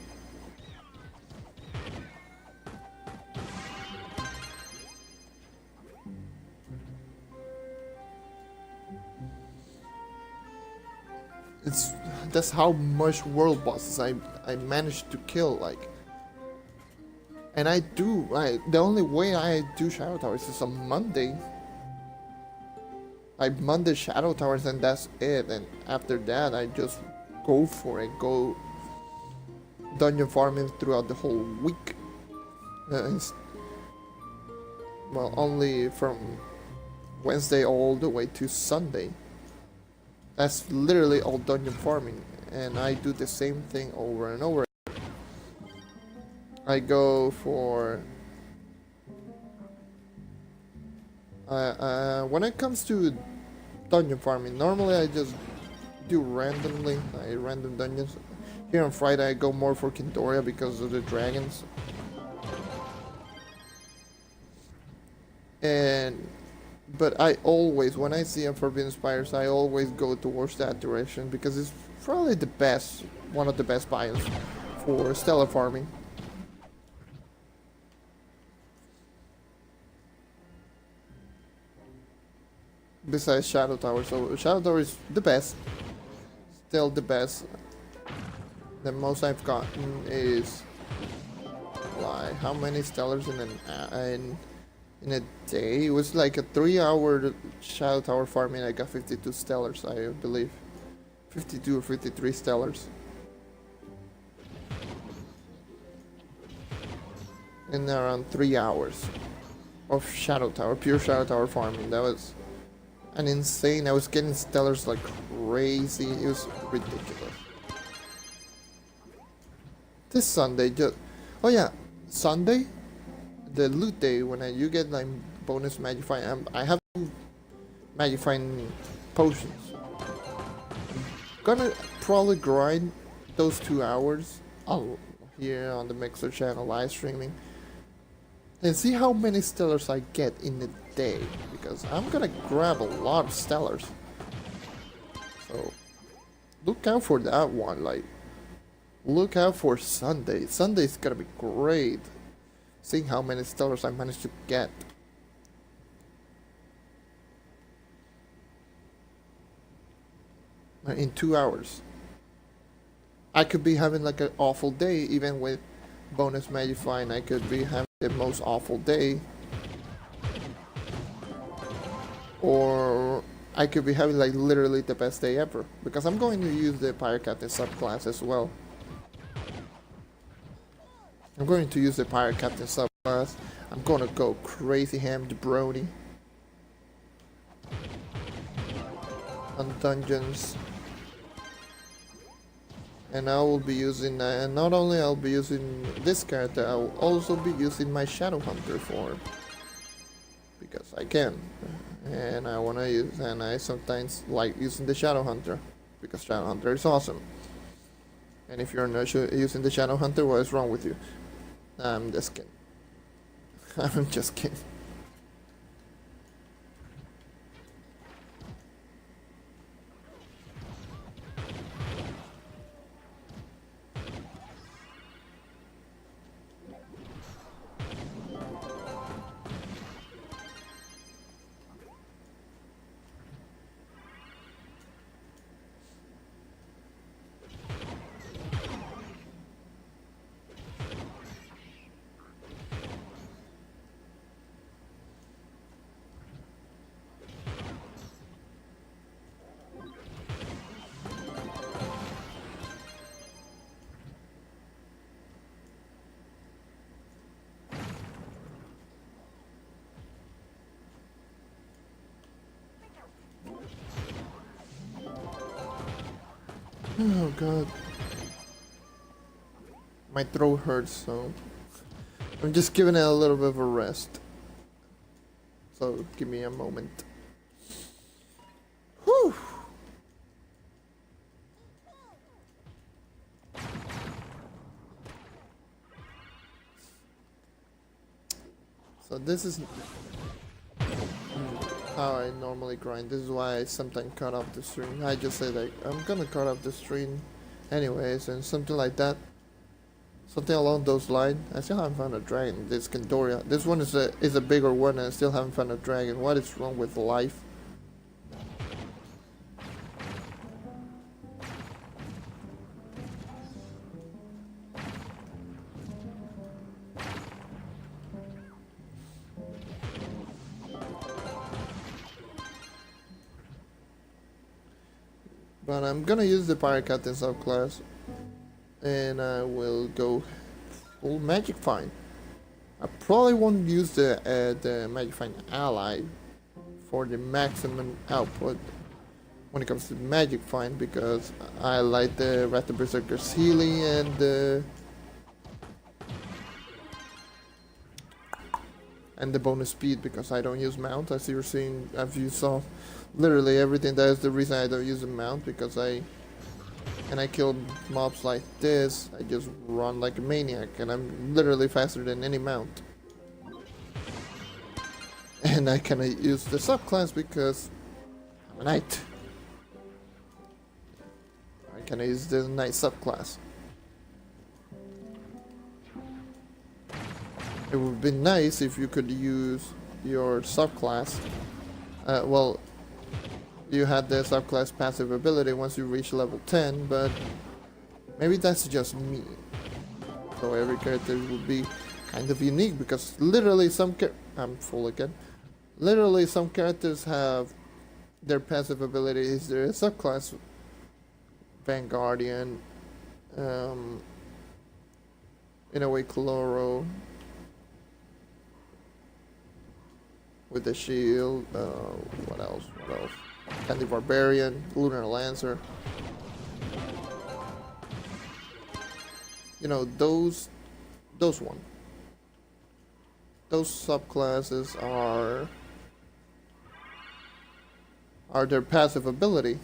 That's how much world bosses I managed to kill, like. And the only way I do Shadow Towers is on Monday. I Monday Shadow Towers and that's it, and after that I just go for it, go dungeon farming throughout the whole week. Well, only from Wednesday all the way to Sunday. That's literally all dungeon farming, and I do the same thing over and over. I go for when it comes to dungeon farming, normally I just do randomly, like random dungeons. Here on Friday I go more for Kindoria because of the dragons. But I always, when I see a Forbidden Spires, I always go towards that direction because it's probably the best, one of the best biomes for stellar farming. Besides Shadow Tower, so Shadow Tower is the best, still the best. The most I've gotten is like how many stellars in a day? It was like a 3-hour Shadow Tower farming. I got 52 stellars, I believe, 52 or 53 stellars in around 3 hours of Shadow Tower, pure Shadow Tower farming. That was an insane. I was getting stellars like crazy. It was ridiculous. This Sunday, oh yeah, Sunday, the loot day, when you get like bonus magifying. I have magifying potions. Gonna probably grind those 2 hours here on the Mixer channel live streaming and see how many stellars I get in a day, because I'm gonna grab a lot of stellars. So look out for that one. Like, look out for Sunday. Sunday's gonna be great, seeing how many stellars I managed to get. in 2 hours. I could be having like an awful day even with bonus magifying. I could be having the most awful day, or I could be having like literally the best day ever, because I'm going to use the Pirate Captain subclass as well. I'm going to use the Pirate Captain subclass. I'm gonna go crazy ham jabroni on dungeons. And I will be using, not only I'll be using this character, I will also be using my Shadow Hunter form. Because I can. And I wanna use, and I sometimes like using the Shadow Hunter. Because Shadow Hunter is awesome. And if you're not using the Shadow Hunter, what is wrong with you? I'm just kidding. I'm just kidding. Oh god. My throat hurts, so I'm just giving it a little bit of a rest. So give me a moment. Whew. So this is how I normally grind. This is why I sometimes cut off the stream. I just say like, I'm gonna cut off the stream anyways, and something like that. Something along those lines. I still haven't found a dragon. This Candoria. This one is a bigger one, and I still haven't found a dragon. What is wrong with life? But I'm gonna use the Pirate Captain subclass, and I will go full Magic Find. I probably won't use the Magic Find ally for the maximum output when it comes to Magic Find, because I like the Raptor Berserker's healing and the bonus speed, because I don't use mount, as you were seeing, as you saw. Literally everything. That is the reason I don't use a mount, because I kill mobs like this. I just run like a maniac, and I'm literally faster than any mount. And I cannot use the subclass because I'm a knight. I cannot use the knight subclass. It would be nice if you could use your subclass. Well, you had the subclass passive ability once you reach level 10, but maybe that's just me. So every character would be kind of unique, because literally I'm full again. Literally some characters have their passive abilities, their subclass. Vanguardian, in a way Chloro, with the shield, what else? Candy Barbarian, Lunar Lancer. You know, those one. Those subclasses are their passive ability.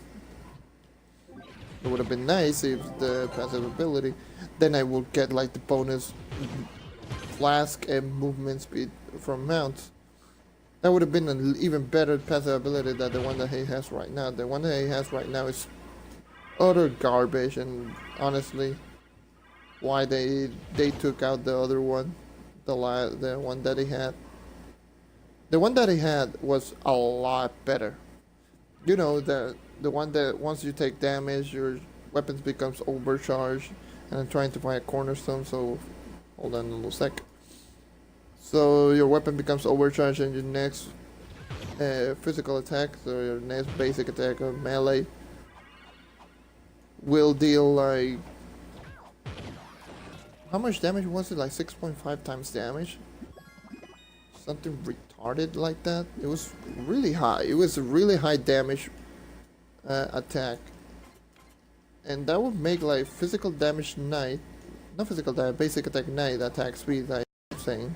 It would have been nice if the passive ability, then I would get like the bonus flask and movement speed from mounts. That would have been an even better passive ability than the one that he has right now. The one that he has right now is utter garbage, and honestly, why they took out the other one, the one that he had. The one that he had was a lot better. You know, the one that once you take damage, your weapons becomes overcharged, and I'm trying to find a cornerstone. So hold on a little sec. So your weapon becomes overcharged, and your next physical attack, so your next basic attack of melee, will deal like, how much damage was it? Like 6.5 times damage? Something retarded like that. It was really high. It was a really high damage attack. And that would make like physical damage 9, not physical damage, basic attack 9 attack speed, like I'm saying.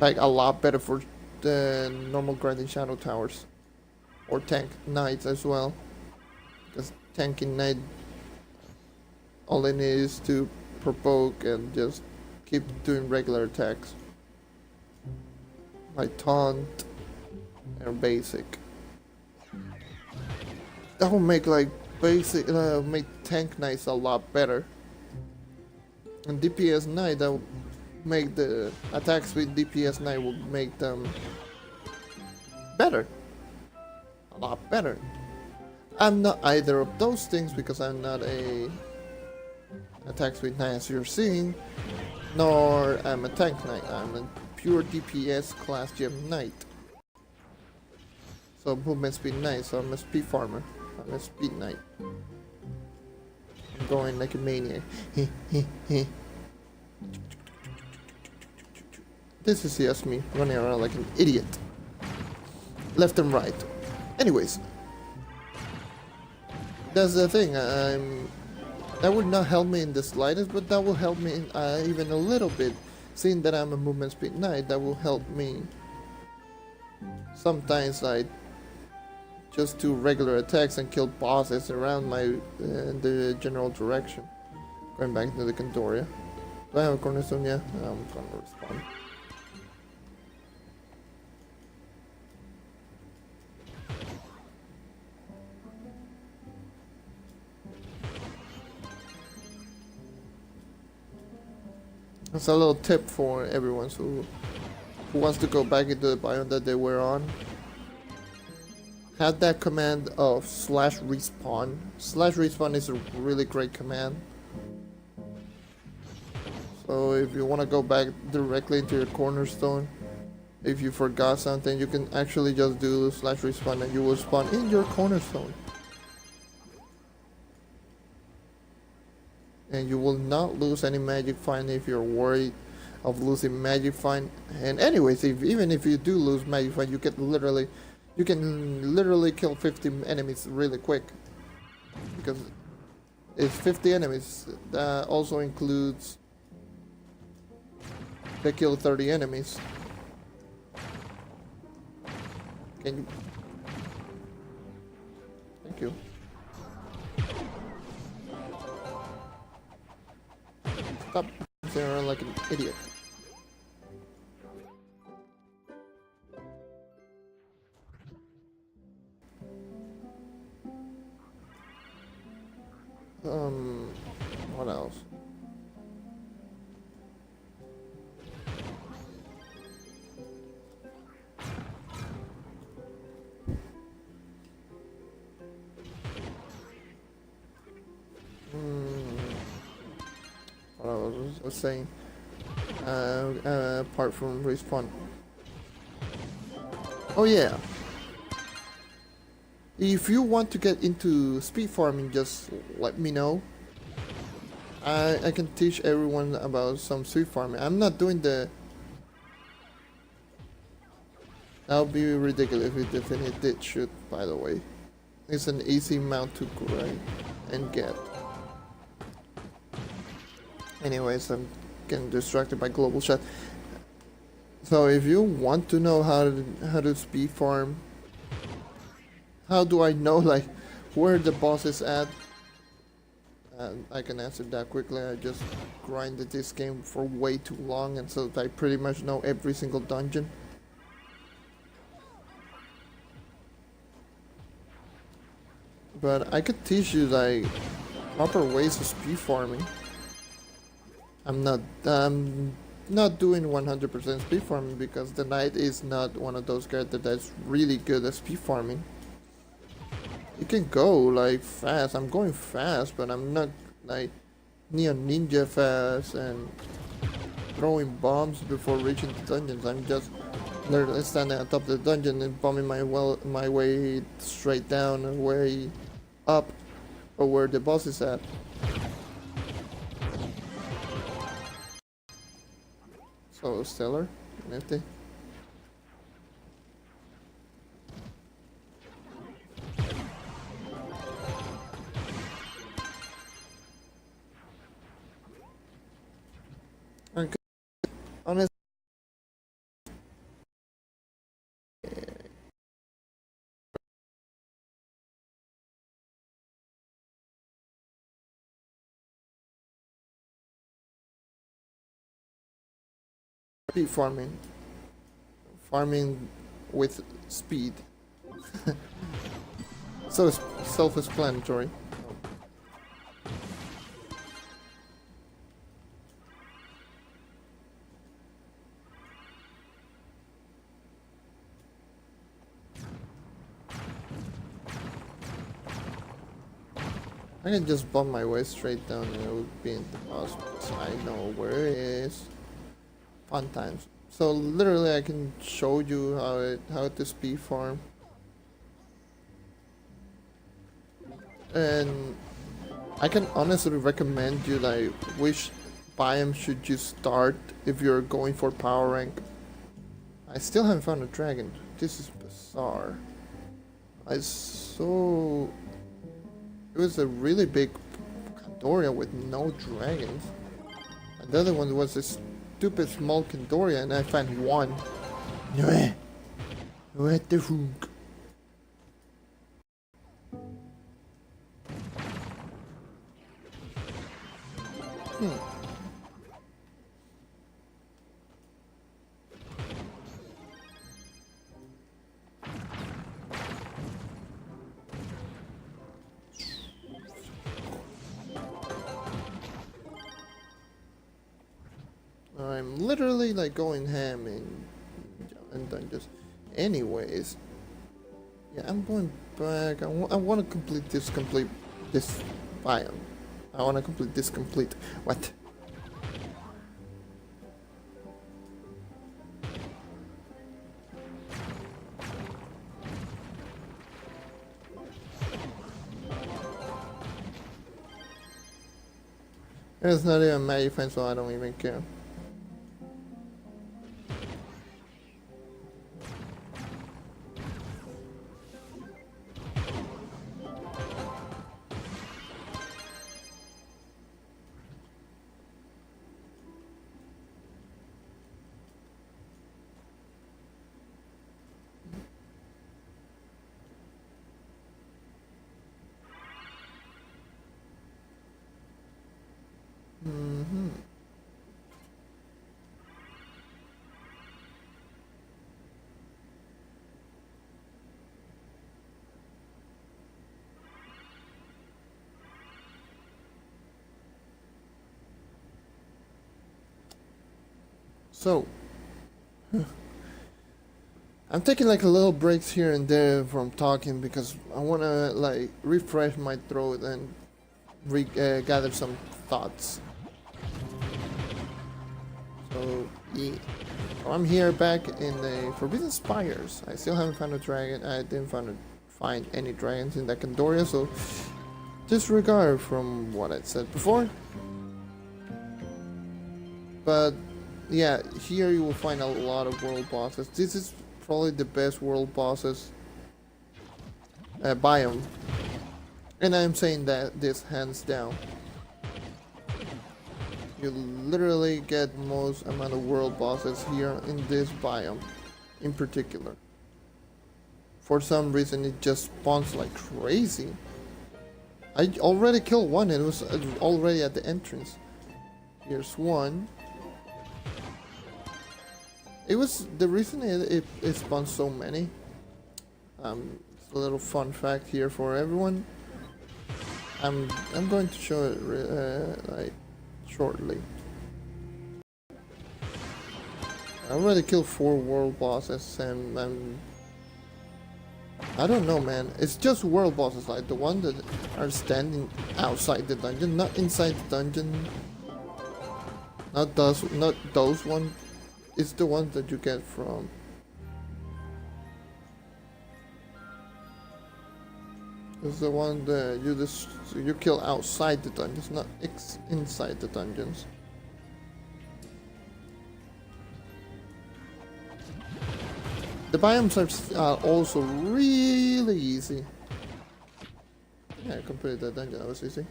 Like a lot better for the normal grinding shadow towers. Or tank knights as well. Because tanking knight, all it needs is to provoke and just keep doing regular attacks. Like taunt and basic. That will make like basic, make tank knights a lot better. And DPS knight, that will make the attacks with DPS knight will make them better. A lot better. I'm not either of those things because I'm not a attack speed knight as you're seeing, nor I'm a tank knight. I'm a pure DPS class gem knight. So movement speed knight, so I'm a speed farmer. I'm a speed knight. I'm going like a maniac. This is just me running around like an idiot. Left and right. Anyways. That's the thing, that would not help me in the slightest, but that will help me even a little bit. Seeing that I'm a movement speed knight, that will help me sometimes, like, just do regular attacks and kill bosses around my the general direction. Going back to the Candoria. Do I have a cornerstone? Yeah, I'm gonna respond. That's a little tip for everyone who wants to go back into the biome that they were on. Have that command of /respawn. /respawn is a really great command. So if you want to go back directly into your cornerstone, if you forgot something, you can actually just do /respawn and you will spawn in your cornerstone. And you will not lose any magic find if you're worried of losing magic find. And anyways, even if you do lose magic find, you can literally kill 50 enemies really quick, because it's 50 enemies. That also includes they kill 30 enemies. Can you? Thank you. Stop sitting around like an idiot. What else? What I was saying, apart from respawn. Oh yeah. If you want to get into speed farming, just let me know. I can teach everyone about some speed farming. I'm not doing the... That would be ridiculous if it did shoot, by the way. It's an easy mount to grind and get. Anyways, I'm getting distracted by global chat. So if you want to know how to speed farm, how do I know like where the boss is at? I can answer that quickly. I just grinded this game for way too long, and so I pretty much know every single dungeon. But I could teach you like proper ways of speed farming. I'm not not doing 100% speed farming because the knight is not one of those characters that's really good at speed farming. You can go like fast. I'm going fast, but I'm not like neon ninja fast and throwing bombs before reaching the dungeons. I'm just literally standing on top of the dungeon and bombing my way straight down and way up or where the boss is at. So stellar, nifty. Okay. Honestly, speed farming. Farming with speed. So it's self-explanatory. I can just bump my way straight down and it would be in the boss because I know where it is. Fun times. So literally I can show you how to speed farm. And I can honestly recommend you like which biome should you start if you're going for power rank. I still haven't found a dragon. This is bizarre. I saw it was a really big Candoria with no dragons. And the other one was a stupid small Candoria and I found one. What the fuck? I'm literally like going ham and dungeons. Anyways, yeah, I'm going back. I want to complete this biome. I want to complete this complete. What? It's not even magic fine, so I don't even care. So, I'm taking like a little breaks here and there from talking because I want to like refresh my throat and gather some thoughts. So, yeah. I'm here back in the Forbidden Spires. I still haven't found a dragon. I didn't find any dragons in that Candoria, so disregard from what I said before. But yeah, here you will find a lot of world bosses. This is probably the best world bosses biome, and I'm saying that this hands down. You literally get most amount of world bosses here in this biome, in particular. For some reason, it just spawns like crazy. I already killed one, and it was already at the entrance. Here's one. It was the reason it spawns so many. It's a little fun fact here for everyone. I'm going to show it like shortly. I already killed 4 world bosses and I don't know, man. It's just world bosses, like the ones that are standing outside the dungeon, not inside the dungeon. Not those ones. It's the ones that you get from. It's the one that you kill outside the dungeons, not inside the dungeons. The biomes are also really easy. Yeah, compared to the dungeon, that was easy.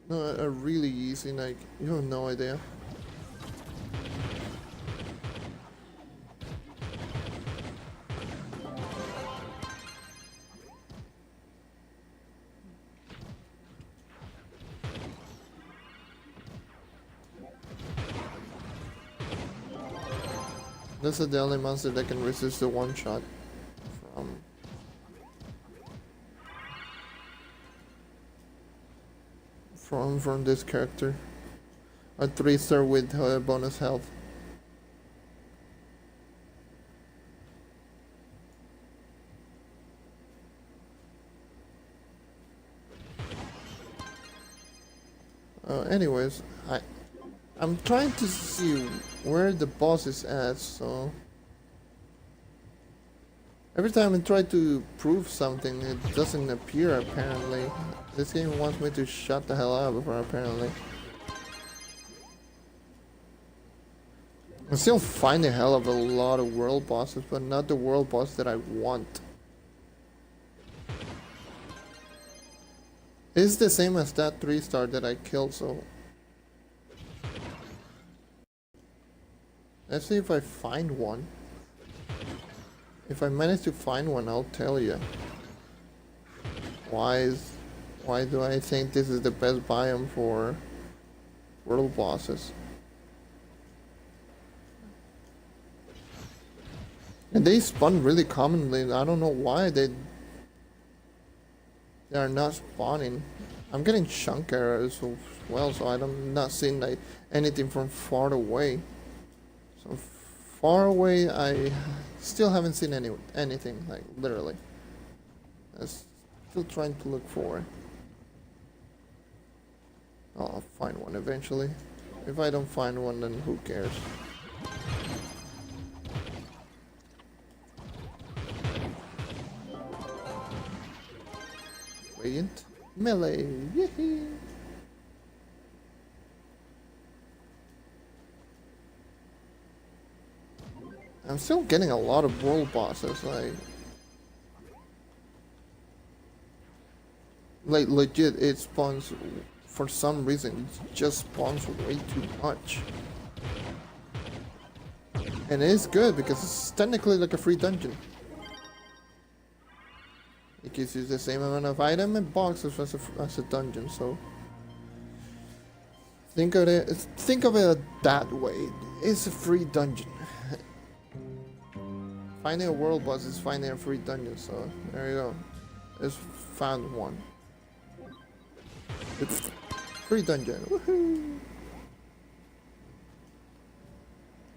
No, are really easy, like, you have no idea. This is the only monster that can resist the one shot from this character. A 3-star with bonus health. Anyways, I'm trying to see where the boss is at, so every time I try to prove something, it doesn't appear apparently. This game wants me to shut the hell up before apparently. I'm still finding a hell of a lot of world bosses, but not the world boss that I want. It's the same as that 3-star that I killed, so let's see if I find one. If I manage to find one, I'll tell you. Why do I think this is the best biome for world bosses? And they spawn really commonly. I don't know why they are not spawning. I'm getting chunk errors as well, so I'm not seeing like anything from far away. So far away, I still haven't seen anything, like literally. I'm still trying to look for it. I'll find one eventually. If I don't find one, then who cares? Radiant melee, yee. I'm still getting a lot of world bosses, like legit, it spawns, for some reason, it just spawns way too much. And it is good because it's technically like a free dungeon. It gives you the same amount of item and boxes as a dungeon, so think of it that way. It's a free dungeon. Finding a world boss is finding a free dungeon, so there you go. Just found one. It's free dungeon. Woohoo!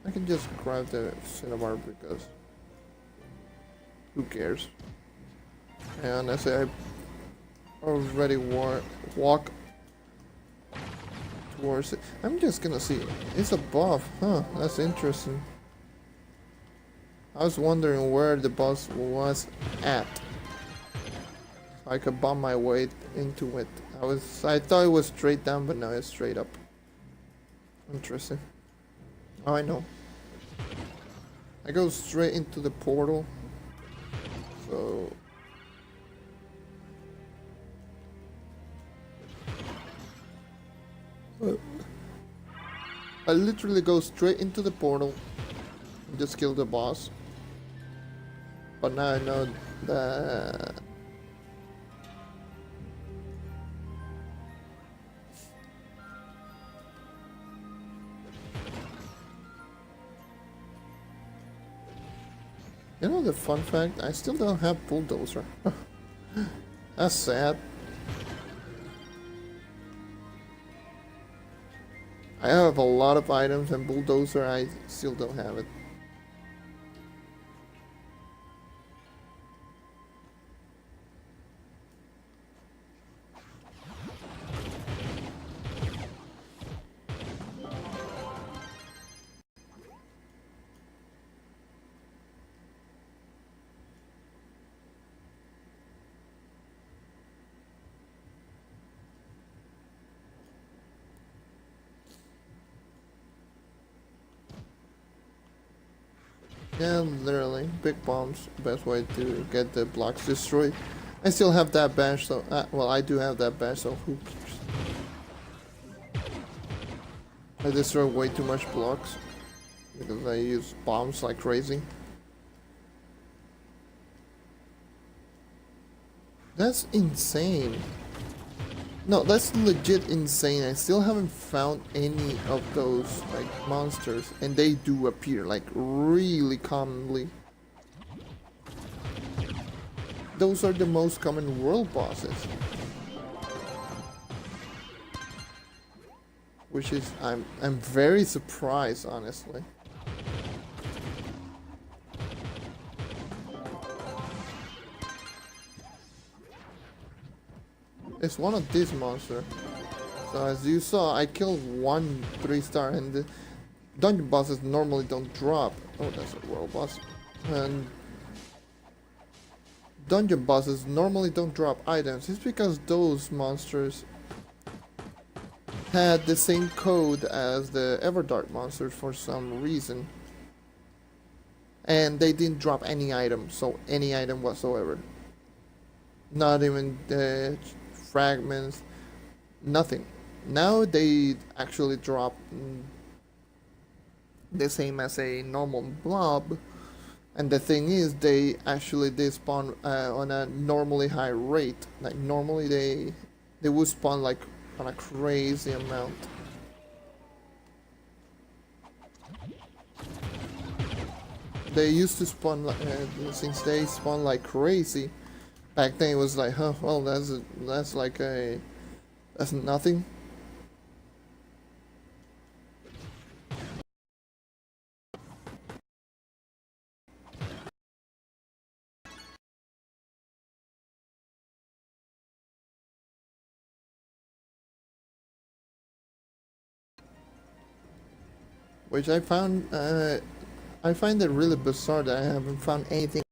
I can just grab the cinnabar because who cares? And I say I already walk towards it. I'm just gonna see. It's above, huh? That's interesting. I was wondering where the boss was at. I could bomb my way into it. I thought it was straight down, but now it's straight up. Interesting. Oh, I know. I go straight into the portal. So I literally go straight into the portal and just kill the boss. But now I know that you know the fun fact? I still don't have bulldozer. That's sad. I have a lot of items, and bulldozer I still don't have it. Yeah, literally. Big bombs, best way to get the blocks destroyed. I still have that badge, so... well, I do have that badge, so who cares? I destroy way too much blocks. Because I use bombs like crazy. That's insane. No, that's legit insane. I still haven't found any of those, like, monsters. And they do appear, like, really commonly. Those are the most common world bosses. Which is, I'm very surprised, honestly. It's one of these monsters. So as you saw, I killed one 3-star, and the dungeon bosses normally don't drop. Oh, that's a world boss. And dungeon bosses normally don't drop items. It's because those monsters had the same code as the Everdark monsters for some reason. And they didn't drop any item, so any item whatsoever. Not even the fragments, nothing. Now they actually drop the same as a normal blob, and the thing is they spawn on a normally high rate. Like normally they would spawn like on a crazy amount. They used to spawn since they spawn like crazy. Back then it was like, huh, well that's like that's nothing. Which I find it really bizarre that I haven't found anything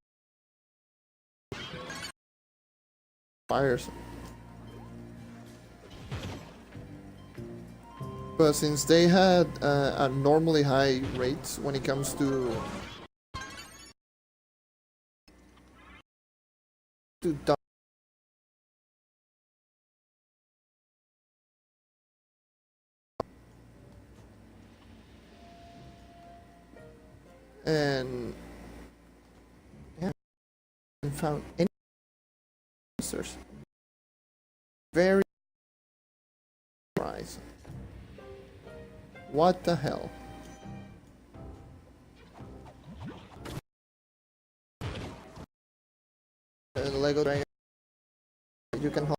fires. But since they had abnormally high rates when it comes to to and yeah, I haven't found any monsters. Very surprised. What the hell? Lego Dragon. You can hold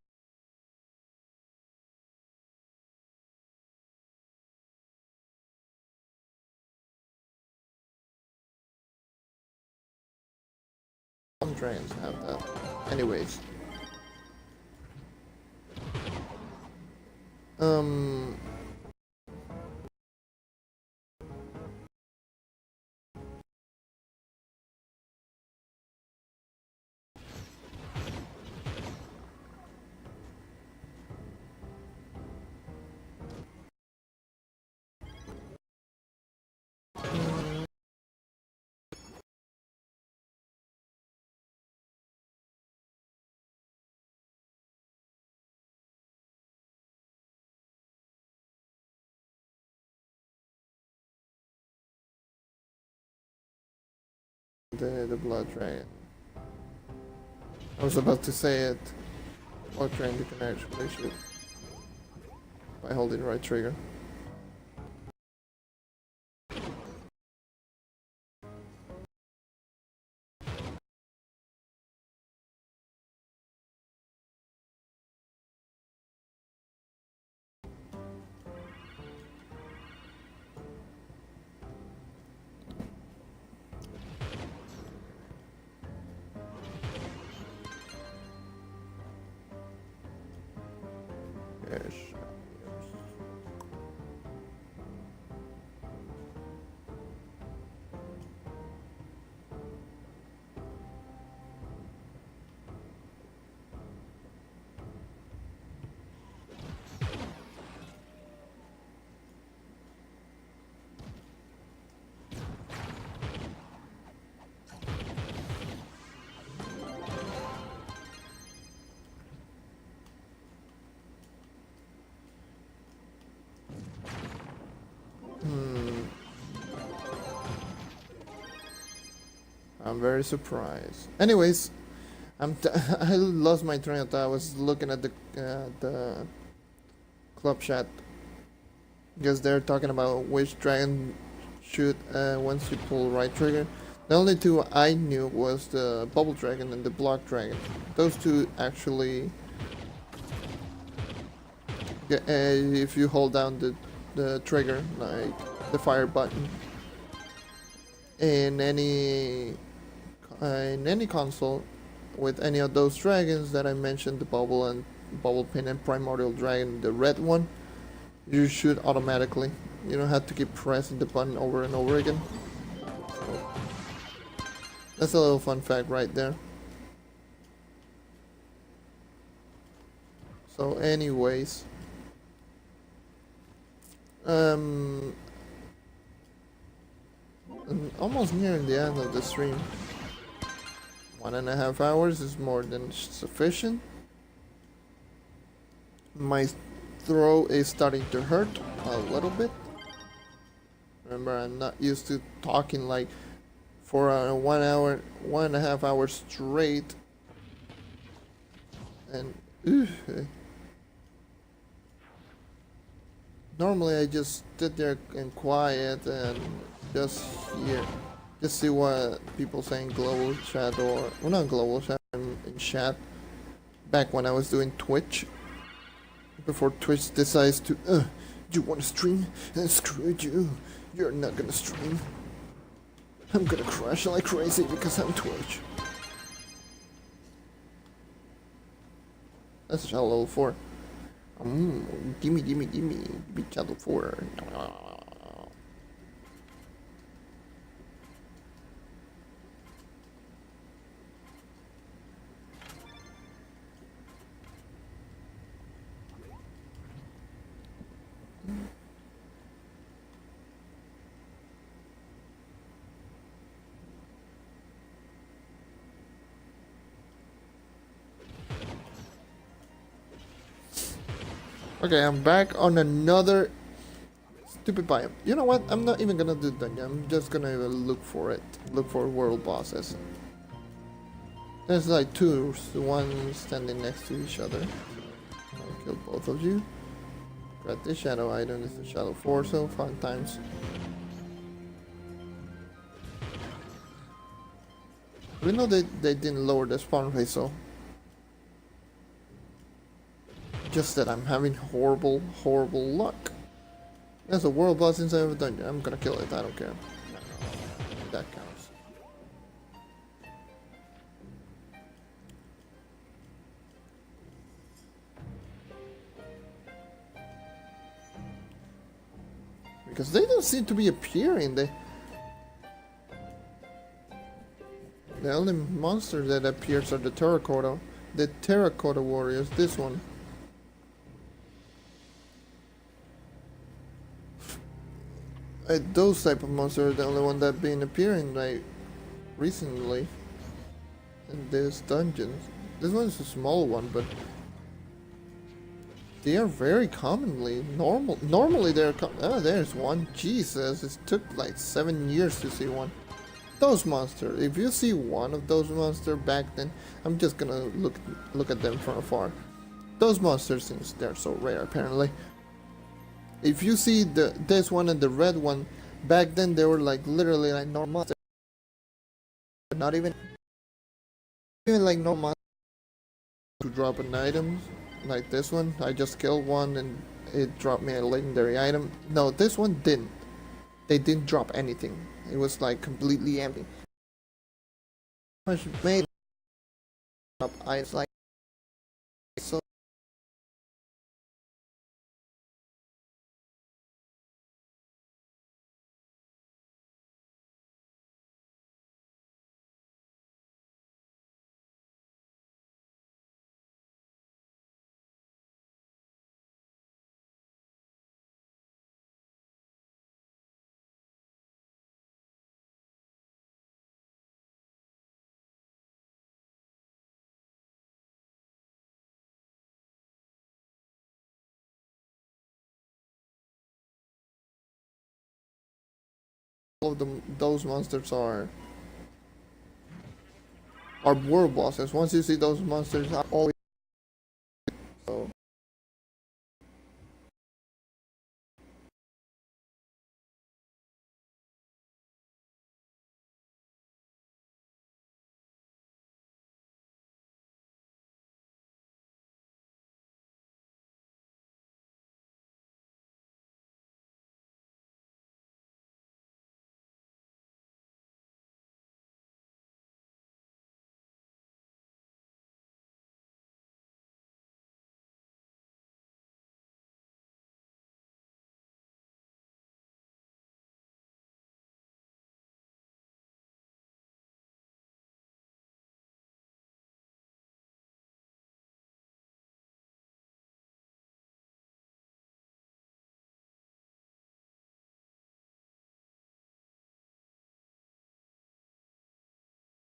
some dragons have that. Anyways. Um the blood dragon. I was about to say it. Blood dragon you can actually shoot by holding the right trigger. I'm very surprised. Anyways, I lost my train of thought. I was looking at the club chat because they're talking about which dragon shoot once you pull right trigger. The only two I knew was the bubble dragon and the block dragon. Those two actually, if you hold down the trigger, like the fire button, in any console with any of those dragons that I mentioned, the bubble and bubble pin and primordial dragon, the red one, you shoot automatically. You don't have to keep pressing the button over and over again. So that's a little fun fact right there. So anyways, I'm almost nearing the end of the stream. 1.5 hours is more than sufficient. My throat is starting to hurt a little bit. Remember, I'm not used to talking like for 1 hour, 1.5 hours straight. And normally I just sit there and quiet and just hear, just see what people say in global chat, or well, not global chat, in chat. Back when I was doing Twitch, before Twitch decides to, you want to stream? Screw you, you're not gonna stream. I'm gonna crash like crazy because I'm Twitch. That's Shadow level 4. Gimme Shadow 4. Okay, I'm back on another stupid biome. You know what? I'm not even gonna do dungeon. I'm just gonna look for it. Look for world bosses. There's like two, one standing next to each other. I'll kill both of you. Grab this shadow item. This is Shadow 4, so fun times. We know they didn't lower the spawn rate, so just that I'm having horrible luck. There's a world boss inside of a dungeon. I'm gonna kill it. I don't care. That counts. Because they don't seem to be appearing. The only monsters that appears are the terracotta. The terracotta warriors. This one. Those type of monsters are the only one that been appearing like recently in this dungeon. This one is a small one, but they are very commonly normally they're oh, there's one. Jesus, it took like 7 years to see one. Those monsters, if you see one of those monsters back then, I'm just gonna look at them from afar. Those monsters, since they're so rare apparently, if you see this one and the red one, back then they were like literally like normal, not even like normal to drop an item like this one. I just killed one and it dropped me a legendary item. No, this one didn't. They didn't drop anything. It was like completely empty. Much made up items like so. All of them, those monsters are are world bosses. Once you see those monsters, are always so.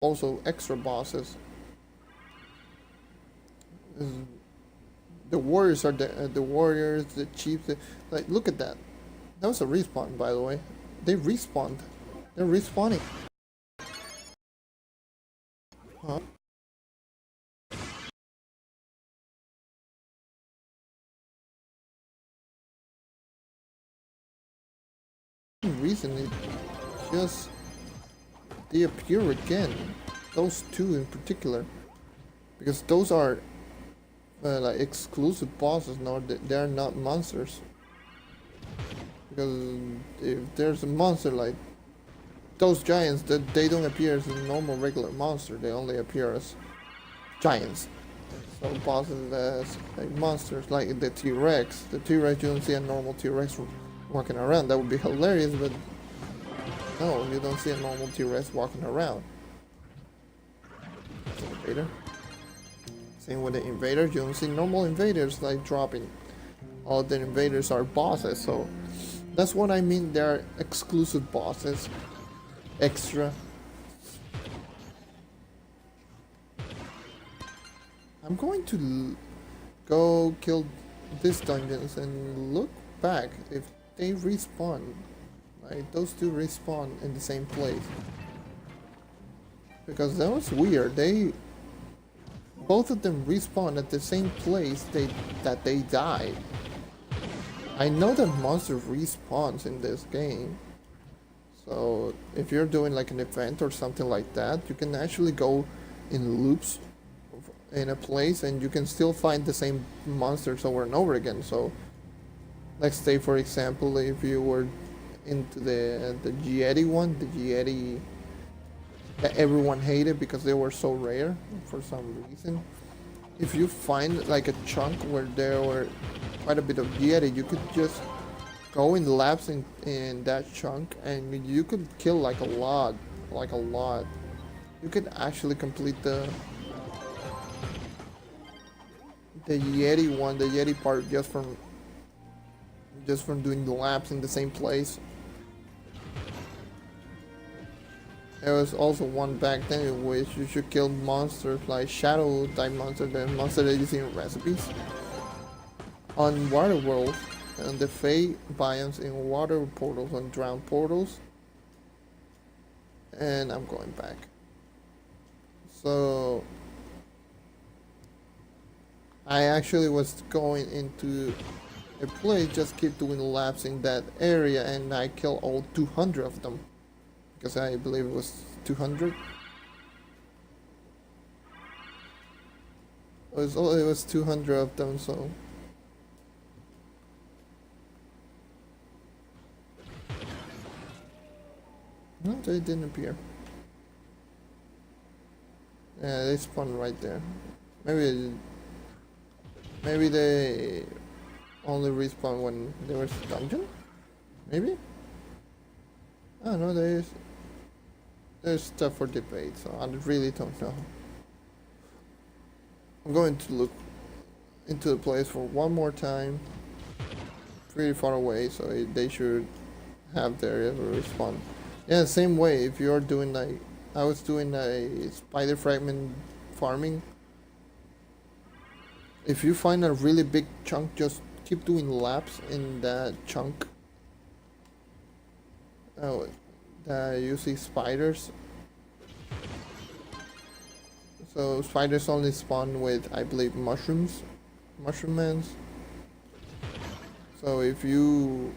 Also extra bosses. The warriors are the warriors, the chiefs. Like look at that. That was a respawn, by the way. They respawned. They're respawning. Huh? Reason it just they appear again. Those two in particular, because those are like exclusive bosses. No, they're not monsters. Because if there's a monster like those giants, that they don't appear as a normal regular monster. They only appear as giants. So bosses as like monsters, like the T-Rex. The T-Rex, you don't see a normal T-Rex walking around. That would be hilarious, but no, you don't see a normal T-Rex walking around. It's an invader. Same with the invaders, you don't see normal invaders like dropping. All the invaders are bosses, so that's what I mean. They're exclusive bosses. Extra. I'm going to go kill these dungeons and look back if they respawn. Like those two respawn in the same place. Because that was weird. Both of them respawn at the same place that they died. I know that monster respawns in this game. So if you're doing like an event or something like that, you can actually go in loops in a place and you can still find the same monsters over and over again. So let's say for example if you were into the Yeti one, the Yeti that everyone hated because they were so rare for some reason. If you find like a chunk where there were quite a bit of Yeti, you could just go in labs in that chunk and you could kill like a lot. You could actually complete the Yeti one, the Yeti part just from doing the laps in the same place. There was also one back then in which you should kill monsters like shadow type monster, the monster that you see in recipes. On water worlds and the Fey biomes in water portals and drowned portals. And I'm going back. So I actually was going into a place, just keep doing laps in that area, and I kill all 200 of them. Because I believe it was 200. It was 200 of them, so. No, they didn't appear. Yeah, they spawned right there. Maybe they only respawn when there was a dungeon? Maybe? I don't know, there's stuff for debate, so I really don't know. I'm going to look into the place for one more time. Pretty far away, so they should have their area to respawn. Yeah, same way, if you're doing like, I was doing a spider fragment farming. If you find a really big chunk, just keep doing laps in that chunk. Oh, you see spiders. So spiders only spawn with, I believe, mushrooms, mushroom mans. So if you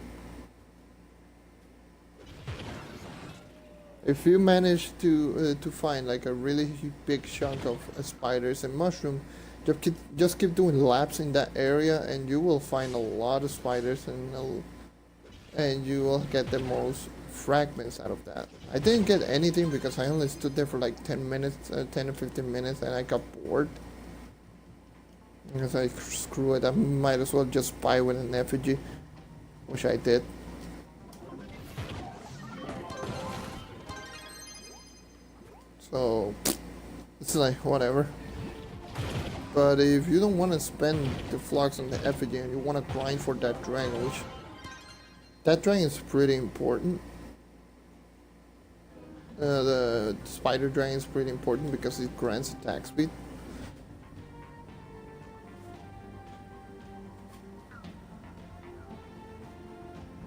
manage to find like a really big chunk of spiders and mushroom, just keep doing laps in that area, and you will find a lot of spiders, and you will get the most fragments out of that. I didn't get anything because I only stood there for like 10 minutes, 10 or 15 minutes, and I got bored. Because I screw it, I might as well just buy with an effigy, which I did. So it's like whatever. But if you don't want to spend the flux on the effigy and you want to grind for that dragon, which that dragon is pretty important. The spider dragon is pretty important because it grants attack speed.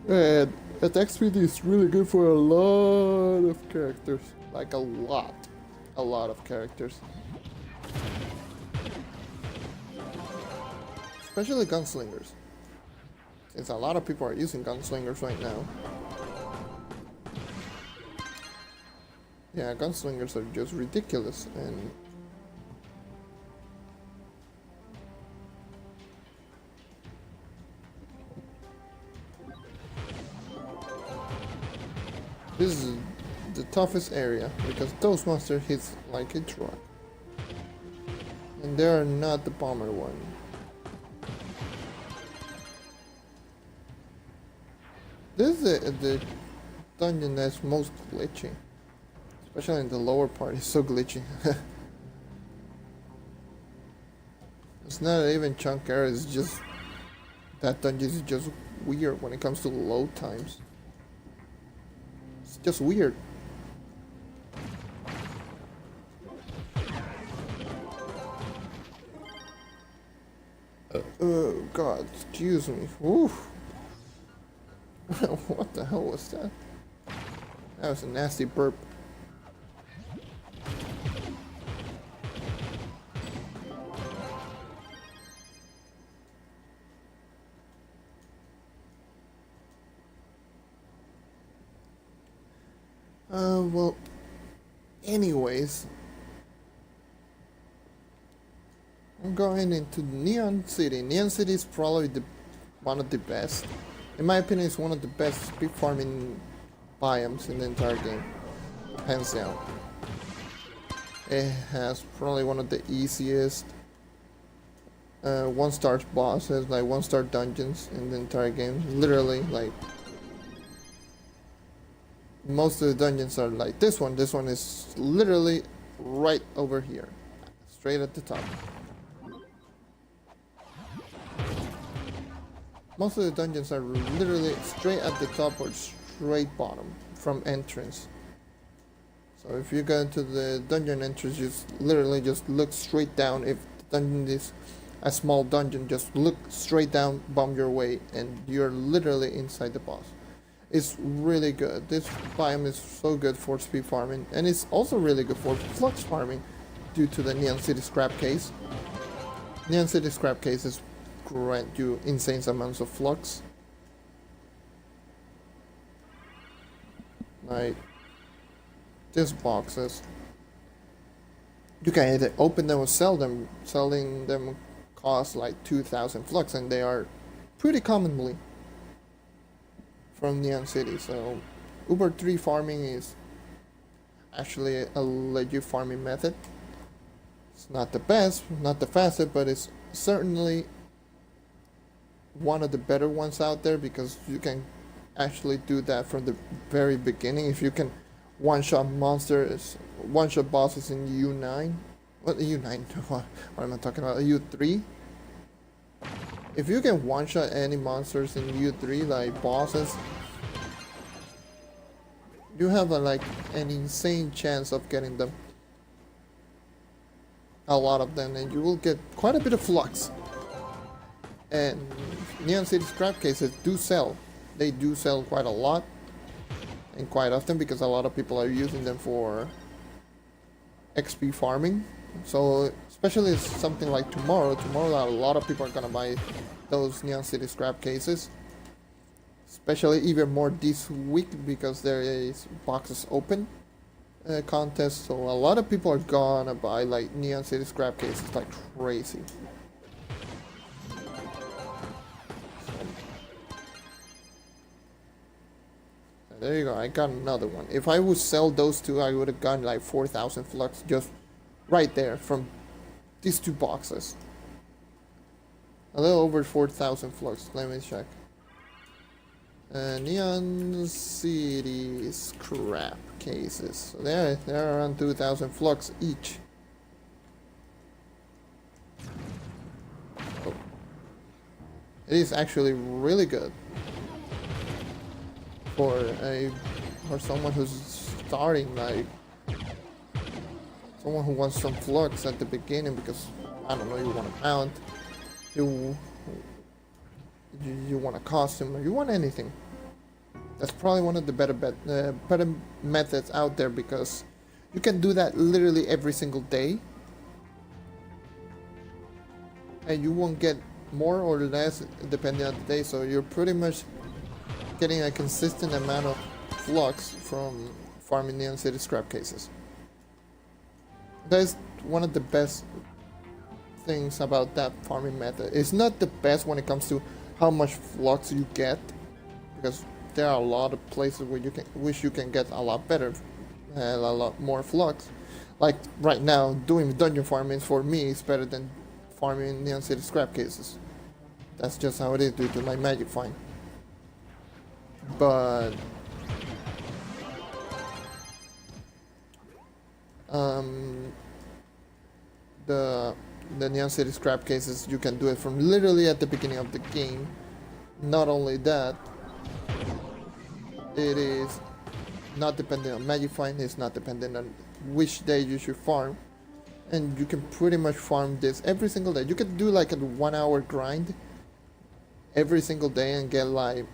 And attack speed is really good for a lot of characters. Like a lot of characters. Especially gunslingers. Since a lot of people are using gunslingers right now. Yeah, gunslingers are just ridiculous, and this is the toughest area because those monsters hit like a truck. And they are not the bomber one. This is the dungeon that's most glitchy. Especially in the lower part, it's so glitchy. It's not even chunk error, it's just that dungeon is just weird when it comes to load times. It's just weird. Oh god, excuse me. Oof. What the hell was that? That was a nasty burp. Well, anyways, I'm going into Neon City. Neon City is probably one of the best. In my opinion, it's one of the best speed farming biomes in the entire game. Hands down. It has probably one of the easiest 1-star bosses, like 1-star dungeons in the entire game. Literally, like, most of the dungeons are like this one. This one is literally right over here, straight at the top. Most of the dungeons are literally straight at the top or straight bottom from entrance. So if you go into the dungeon entrance, just literally just look straight down. If the dungeon is a small dungeon, just look straight down, bomb your way, and you're literally inside the boss. It's really good. This biome is so good for speed farming, and it's also really good for flux farming due to the Neon City scrap case. Neon City scrap cases grant you insane amounts of flux. Like these boxes. You can either open them or sell them. Selling them costs like 2,000 flux, and they are pretty commonly from Neon City. So Uber 3 farming is actually a legit farming method. It's not the best, not the fastest, but it's certainly one of the better ones out there because you can actually do that from the very beginning. If you can one-shot monsters, one-shot bosses in U9. What U9? What am I talking about? U3? If you can one-shot any monsters in U3, like bosses, you have like an insane chance of getting them. A lot of them, and you will get quite a bit of flux. And Neon City scrap cases do sell. They do sell quite a lot and quite often because a lot of people are using them for XP farming So especially something like tomorrow. Tomorrow a lot of people are gonna buy those Neon City scrap cases. Especially even more this week because there is boxes open contest. So a lot of people are gonna buy like Neon City scrap cases like crazy. There you go, I got another one. If I would sell those two, I would have gotten like 4,000 flux just right there from these two boxes. A little over 4,000 flux, let me check. Neon City scrap cases. So they're around 2,000 flux each. Oh. It is actually really good. For someone who's starting, like someone who wants some flux at the beginning because I don't know, you want a mount, you want a costume, or you want anything. That's probably one of the better methods out there because you can do that literally every single day, and you won't get more or less depending on the day. So you're pretty much getting a consistent amount of flux from farming Neon City scrap cases. That is one of the best things about that farming method. It's not the best when it comes to how much flux you get, because there are a lot of places where you can get a lot better, a lot more flux. Like right now, doing dungeon farming for me is better than farming Neon City scrap cases. That's just how it is due to my magic find. But the Neon City scrap cases, you can do it from literally at the beginning of the game. Not only that, it is not dependent on magic find, it's not dependent on which day you should farm, and you can pretty much farm this every single day. You can do like a 1 hour grind every single day and get like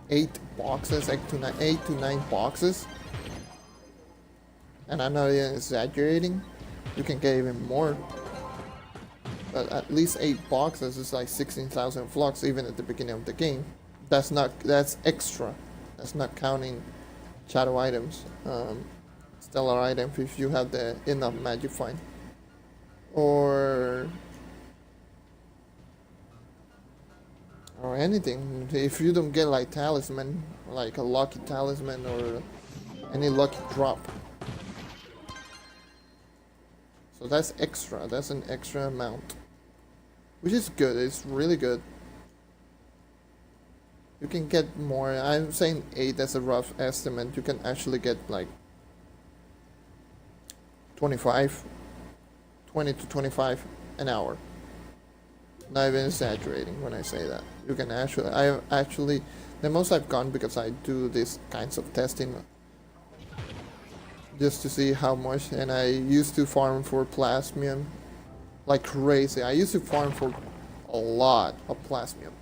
8 to 9 boxes, and I'm not even exaggerating. You can get even more, but at least 8 boxes is like 16,000 flux even at the beginning of the game. That's extra. That's not counting shadow items, stellar items if you have the enough magic find, or anything. If you don't get like talisman, like a lucky talisman or any lucky drop. So that's extra, that's an extra amount, which is good. It's really good. You can get more. I'm saying 8 as a rough estimate. You can actually get like 20 to 25 an hour. Not even exaggerating when I say that. You can actually, the most I've gone, because I do these kinds of testing just to see how much, and I used to farm for plasmium like crazy. I used to farm for a lot of plasmium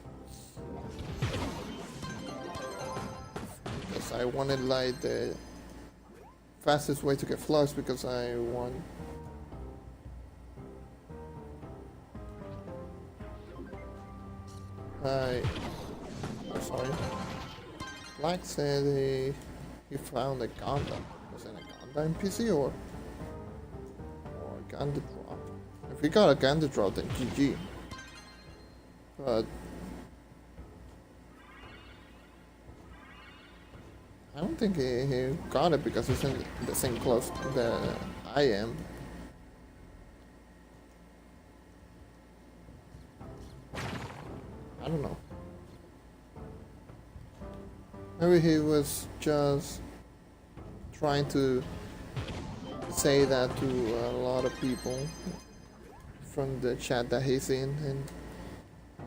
because I wanted like the fastest way to get flux, because I want sorry. Black said he found a Gundam. Was it a Gundam NPC or a Gundam drop? If he got a Gundam drop, then GG. But I don't think he got it because he's in the same close that I am. I don't know. Maybe he was just trying to say that to a lot of people from the chat that he's in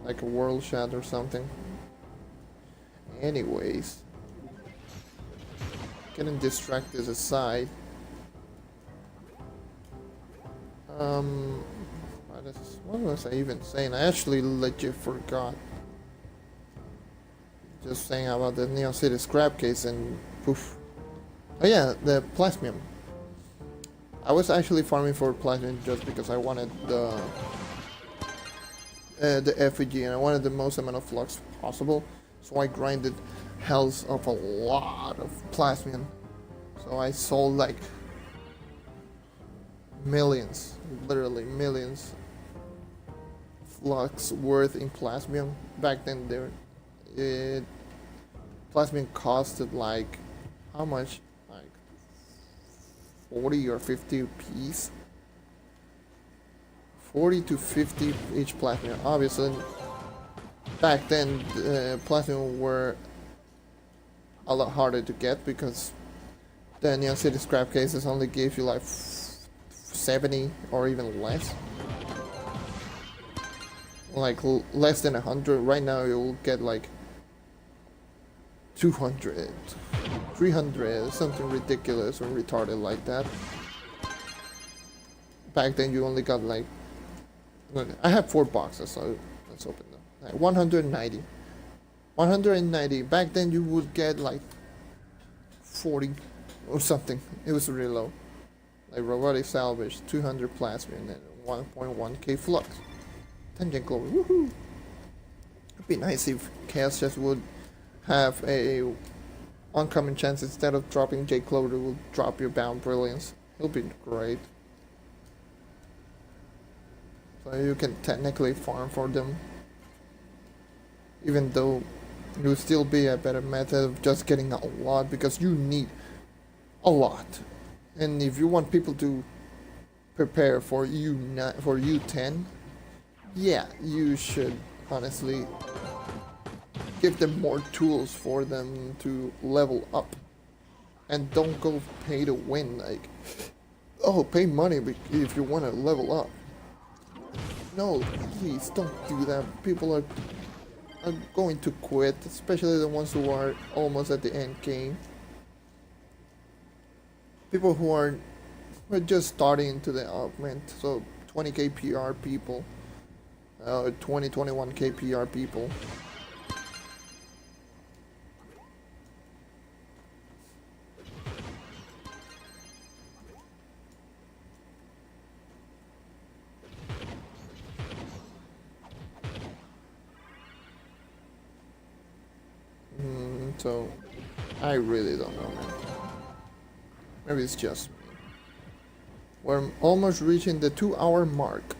like a world chat or something. Anyways, getting distracted aside, what was I even saying? I actually legit forgot. Just saying about the Neon City scrap case and poof. Oh yeah, the plasmium. I was actually farming for platinum just because I wanted the effigy and I wanted the most amount of flux possible. So I grinded hells of a lot of plasmium. So I sold like millions, literally millions flux worth in plasmium. Back then plasmium costed like how much? Like 40 or 50 a piece. 40 to 50 each plasmium. Obviously, back then plasmium were a lot harder to get because the Neon City scrap cases only gave you like 70 or even less. Like less than 100. Right now you'll get like 200, 300, something ridiculous or retarded like that. Back then you only got like, I have 4 boxes, so let's open them. Like 190. 190. Back then you would get like 40 or something. It was really low. Like robotic salvage, 200 plasma, and then 1.1k flux. Tangent glory, woohoo! It'd be nice if Chaos Chest would have a uncommon chance instead of dropping J Clover, will drop your Bound Brilliance. It'll be great. So you can technically farm for them, even though it would still be a better method of just getting a lot because you need a lot. And if you want people to prepare for U10, yeah, you should honestly give them more tools for them to level up. And don't go pay to win, like, oh, pay money if you want to level up. No, please don't do that. People are going to quit, especially the ones who are almost at the end game. People who are just starting into the augment, so 20k PR people, 21k PR people. So, I really don't know, man. Maybe it's just me. We're almost reaching the 2-hour mark.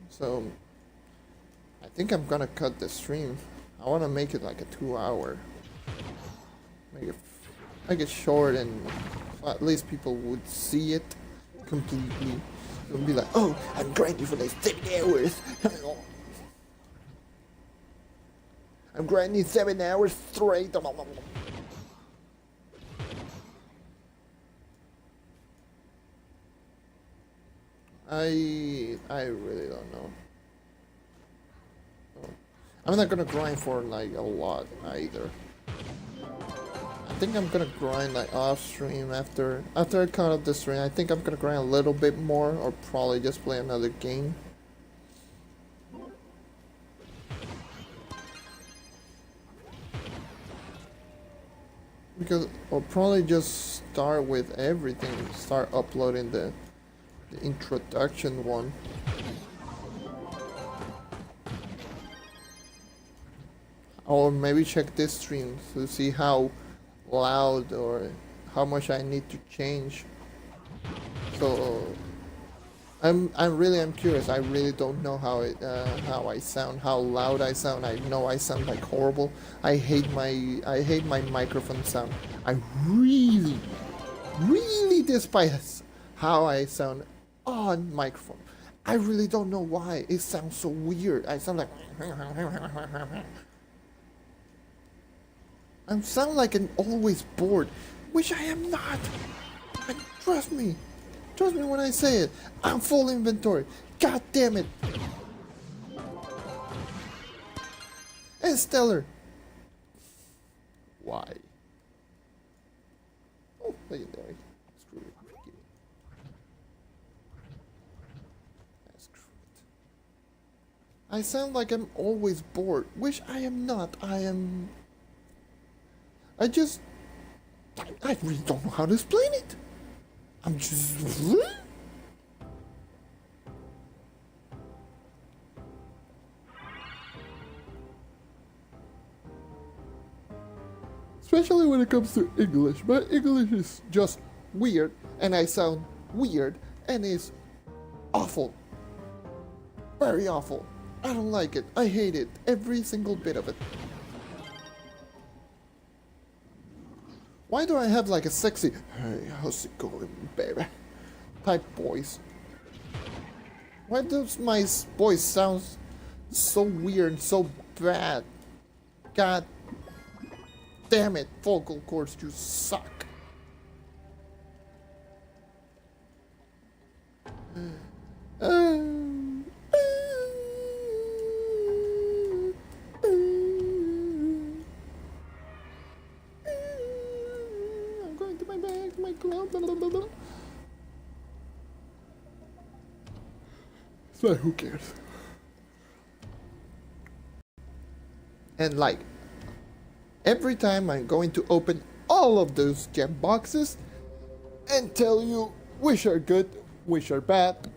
So, I think I'm gonna cut the stream. I wanna make it like a 2-hour. Make it short and at least people would see it completely. They'll be like, oh, I'm grinding for like 7 hours. I'm grinding 7 hours straight. I really don't know. I'm not gonna grind for like a lot either. I think I'm gonna grind like off stream after I cut off the stream. I think I'm gonna grind a little bit more, or probably just play another game. Because I'll probably just start with everything. Start uploading the introduction one. Or maybe check this stream to see how loud or how much I need to change. So I'm curious. I really don't know how I sound, how loud I sound. I know I sound like horrible. I hate my microphone sound. I really despise how I sound on microphone. I really don't know why. It sounds so weird. I sound like I sound like an always bored, which I am not. And trust me when I say it. I'm full inventory. God damn it. And Stellar. Why? Oh, legendary. Screw it. Give it. Screw it. I sound like I'm always bored, which I am not. I really don't know how to explain it. I'm just... especially when it comes to English. But English is just weird, and I sound weird, and it's awful. Very awful. I don't like it. I hate it. Every single bit of it. Why do I have like a sexy, hey, how's it going, baby, type voice? Why does my voice sound so weird, so bad? God damn it, vocal cords, you suck. I'm going to my bag, my club, blah, blah, blah, blah. So who cares? And like, every time I'm going to open all of those gem boxes and tell you which are good, which are bad,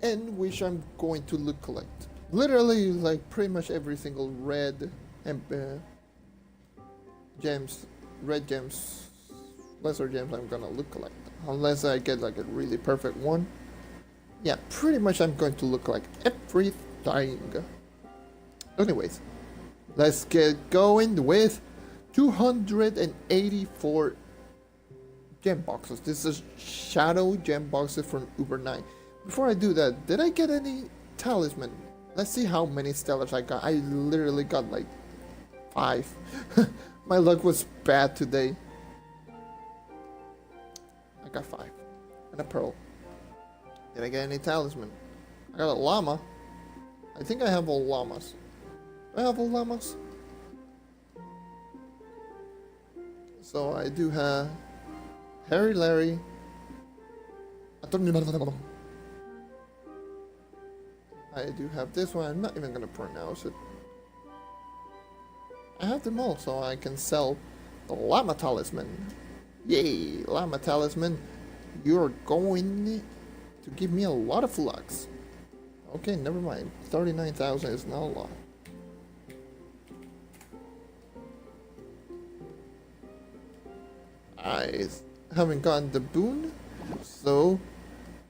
and which I'm going to loot collect. Literally, like pretty much every single red and gems, red gems, lesser gems I'm gonna loot collect. Unless I get like a really perfect one. Yeah, pretty much I'm going to look like everything. Anyways, let's get going with 284 gem boxes. This is shadow gem boxes from Uber 9. Before I do that, did I get any talisman? Let's see how many stellars I got. I literally got like 5. My luck was bad today. I got 5. And a pearl. Did I get any talisman? I got a llama. I think I have all llamas. Do I have all llamas? So I do have Harry Larry. I do have this one. I'm not even gonna pronounce it. I have them all, so I can sell the llama talisman. Yay, llama talisman. You're going to give me a lot of flux. Okay, never mind. 39,000 is not a lot. I haven't gotten the boon, so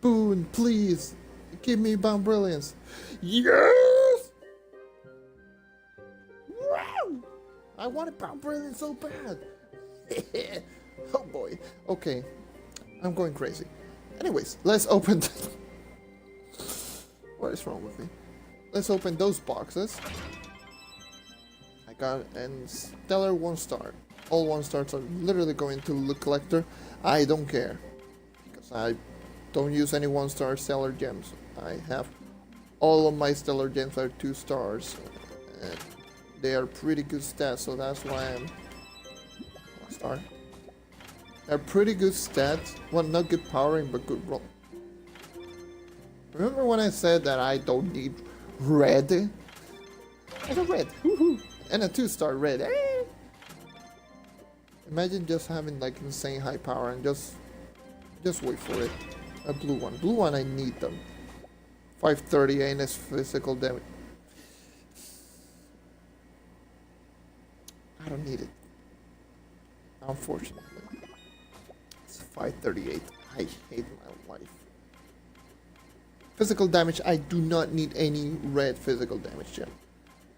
boon, please give me Bound Brilliance. Yes! Wow! I wanted Bound Brilliance so bad. Oh boy. Okay, I'm going crazy. Anyways, let's open. What is wrong with me? Let's open those boxes. I got a stellar 1-star. All 1-stars are literally going to loot collector. I don't care because I don't use any 1-star stellar gems. I have all of my stellar gems are 2 stars. And they are pretty good stats, so that's why I'm 1-star. They're pretty good stats. Well, not good powering, but good roll. Remember when I said that I don't need red? I got red. Woohoo! And a 2-star red. Eh? Imagine just having like insane high power and just wait for it. A blue one. Blue one, I need them. 530 ain't as physical damage. I don't need it. Unfortunately. 538. I hate my life. Physical damage, I do not need any red physical damage gem.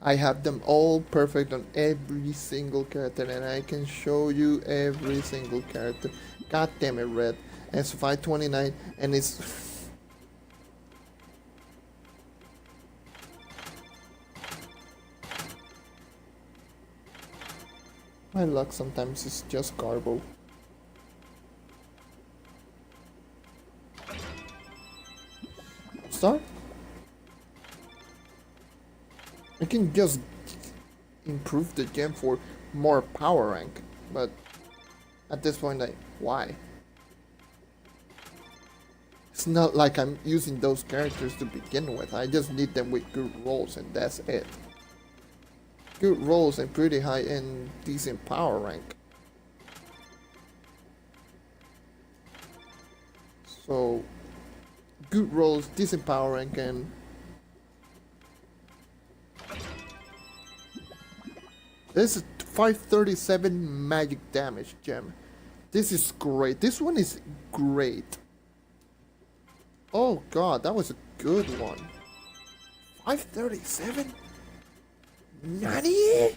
I have them all perfect on every single character, and I can show you every single character. God damn it, red. And it's 529, and it's my luck sometimes is just garbo. Start. I can just improve the gem for more power rank, but at this point, why? It's not like I'm using those characters to begin with. I just need them with good rolls, and that's it. Good rolls and pretty high and decent power rank. So good rolls, decent power rank, and this is 537 magic damage gem. This is great. This one is great. Oh god, that was a good one. 537? Nani?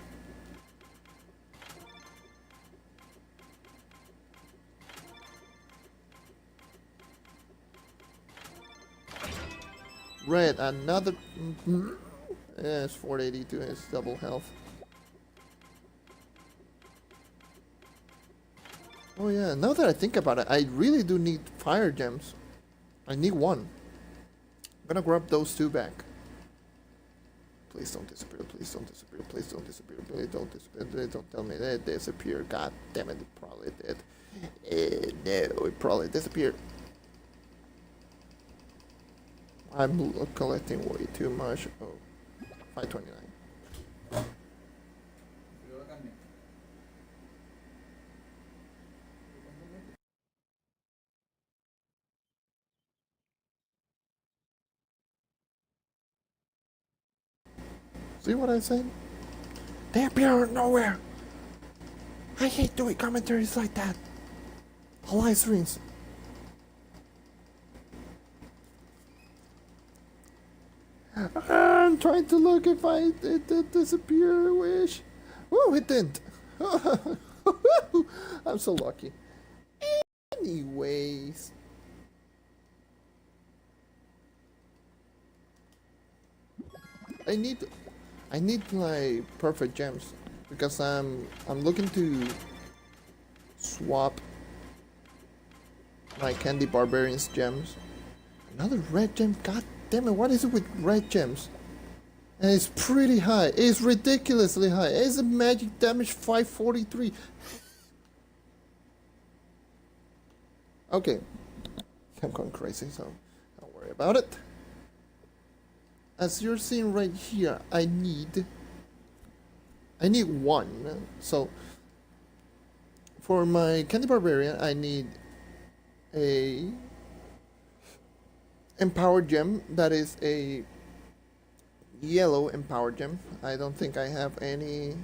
Red, another. Yeah, it's 482, it's double health. Oh yeah, now that I think about it, I really do need fire gems. I need one. I'm gonna grab those two back. Please don't disappear, please don't disappear, please don't disappear, please don't disappear, please don't tell me they disappear. God damn it, it probably did. No, it probably disappeared. I'm collecting way too much. Oh, 529. See what I'm saying? They appear out of nowhere. I hate doing commentaries like that. Live streams. I'm trying to look if it did disappear. Wish. Oh, it didn't. I'm so lucky. Anyways. I need my perfect gems because I'm looking to swap my Candy Barbarian's gems. Another red gem. God damn it! What is it with red gems? And it's pretty high. It's ridiculously high. It's a magic damage 543. Okay, I'm going crazy, so don't worry about it. As you're seeing right here, I need one. So for my Candy Barbarian, I need a Empowered Gem that is a yellow Empowered Gem. I don't think I have any.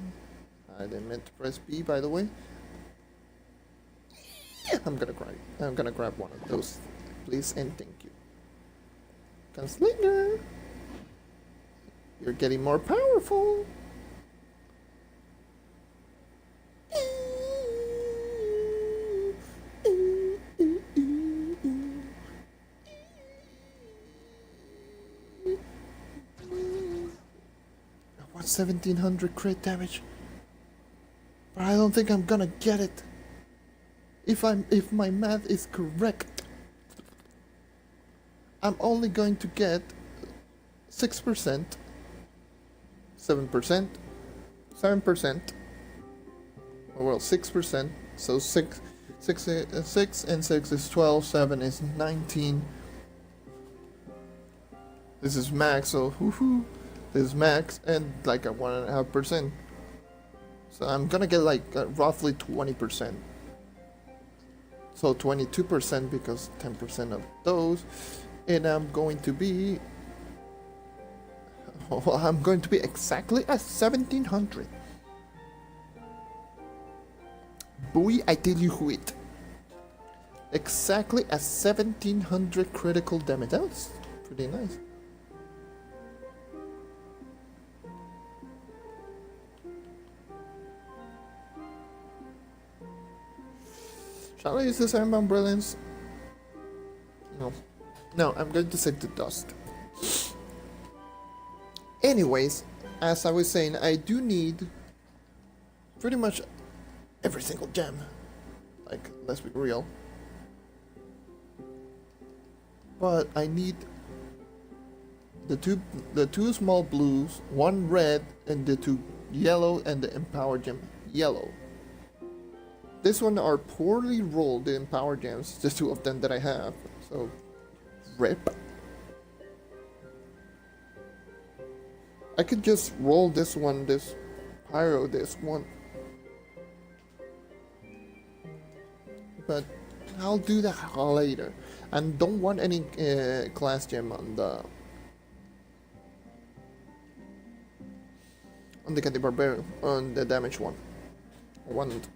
I didn't meant to press B, by the way. Yeah, I'm gonna grab one of those, please and thank you. Gunslinger, you're getting more powerful. What's 1700 crit damage? But I don't think I'm gonna get it. If my math is correct, I'm only going to get 6%, 7%, 7%. Well, 6%. So 6 and 6 is 12. 7 is 19. This is max. So woohoo! This is max and like a 1.5%. So I'm gonna get like roughly 20%. So 22% because 10% of those, and I'm going to be exactly at 1700. Boy, I tell you who it. Exactly at 1700 critical damage. That's pretty nice. Shall I use this Ironbound Brilliance? No. No, I'm going to save the dust. Anyways, as I was saying, I do need pretty much every single gem. Like, let's be real. But I need the two small blues, one red, and the two yellow, and the Empowered Gem yellow. This one are poorly rolled, the Empowered Gems, the two of them that I have. So, rip. I could just roll this one, this pyro, this one. But I'll do that later. And don't want any class gem on the Candy Barbarian, on the damage one. I want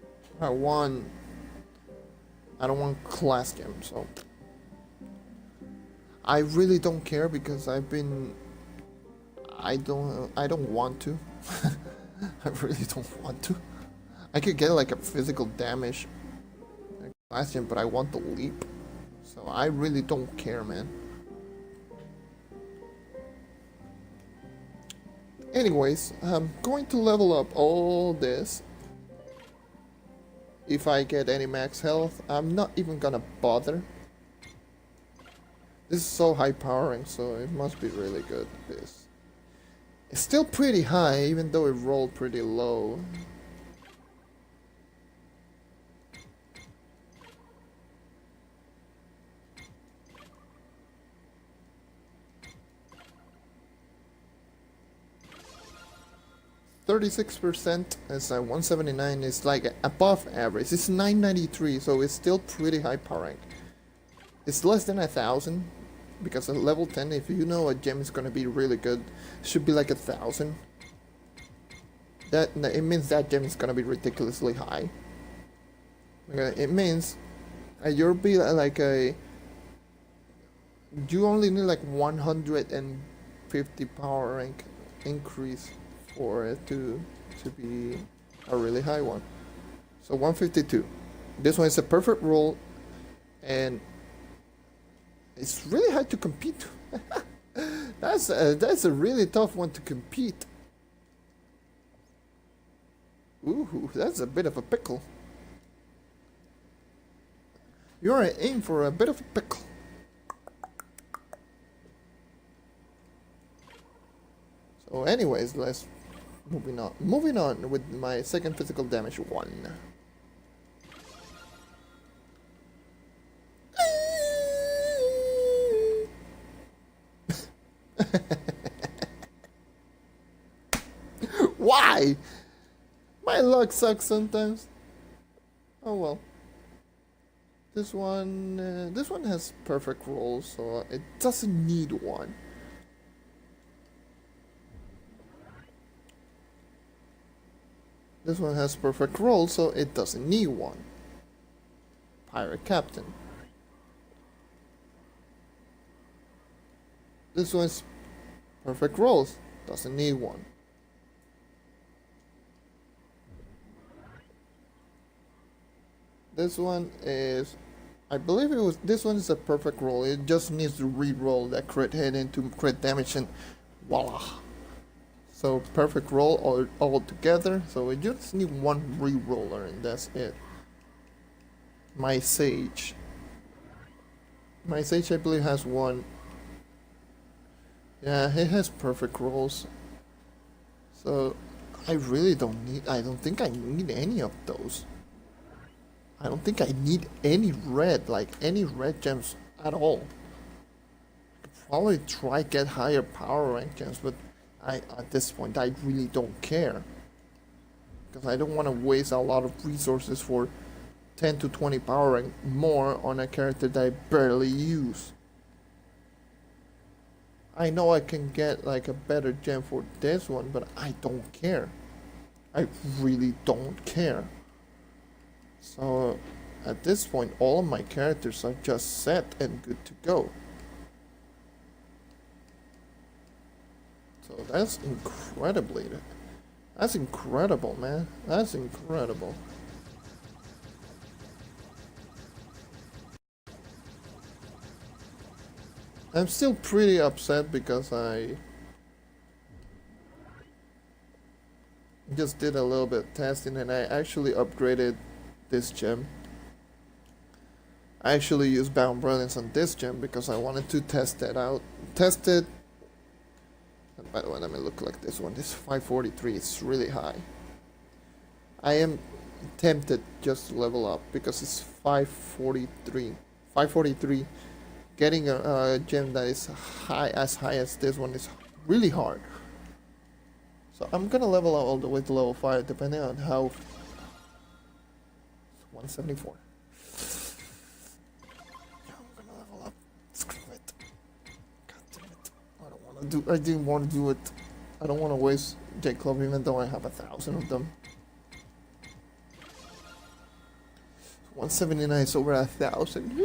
I don't want class gem, so I really don't care because I don't want to. I really don't want to. I could get like a physical damage class gem, but I want the leap. So I really don't care, man. Anyways, I'm going to level up all this. If I get any max health, I'm not even gonna bother. This is so high powering, so it must be really good. It's still pretty high, even though it rolled pretty low. %, as 179 is like above average. It's 993, so it's still pretty high powering. It's less than 1,000, because at level 10, if you know a gem is gonna be really good, it should be like 1,000. It means that gem is gonna be ridiculously high. It means you'll be like you only need like 150 power rank increase for it to be a really high one. So 152. This one is a perfect roll, and it's really hard to compete. That's a really tough one to compete. Ooh, that's a bit of a pickle. You're in for a bit of a pickle. So anyways, let's moving on with my second physical damage 1. Why? My luck sucks sometimes. Oh well. This one has perfect rolls, so it doesn't need one. This one has perfect roll, so it doesn't need one. Pirate Captain. This one's perfect rolls, doesn't need one. This one is, I believe this one is a perfect roll. It just needs to re-roll that crit hit into crit damage and voila. So perfect roll all together. So we just need one re-roller and that's it. My Sage, I believe has one. Yeah, it has perfect rolls. So I don't think I need any of those. I don't think I need any red gems at all. I could probably try get higher power rank gems, but at this point I really don't care. Because I don't want to waste a lot of resources for 10 to 20 power rank more on a character that I barely use. I know I can get like a better gem for this one, but I don't care. I really don't care. So at this point all of my characters are just set and good to go. So that's incredible, man. That's incredible. I'm still pretty upset because I just did a little bit of testing and I actually upgraded this gem. I actually used Bound Brilliance on this gem because I wanted to test that out. Test it. And by the way, let me look like this one. This 543, it's really high. I am tempted just to level up because it's 543. 543. Getting a gem that is as high as this one is really hard. So I'm gonna level up all the way to level 5 depending on how. 174. Yeah, I'm gonna level up. Screw it. God damn it. I didn't want to do it. I don't want to waste J Club even though I have 1,000 of them. 179 is over 1,000.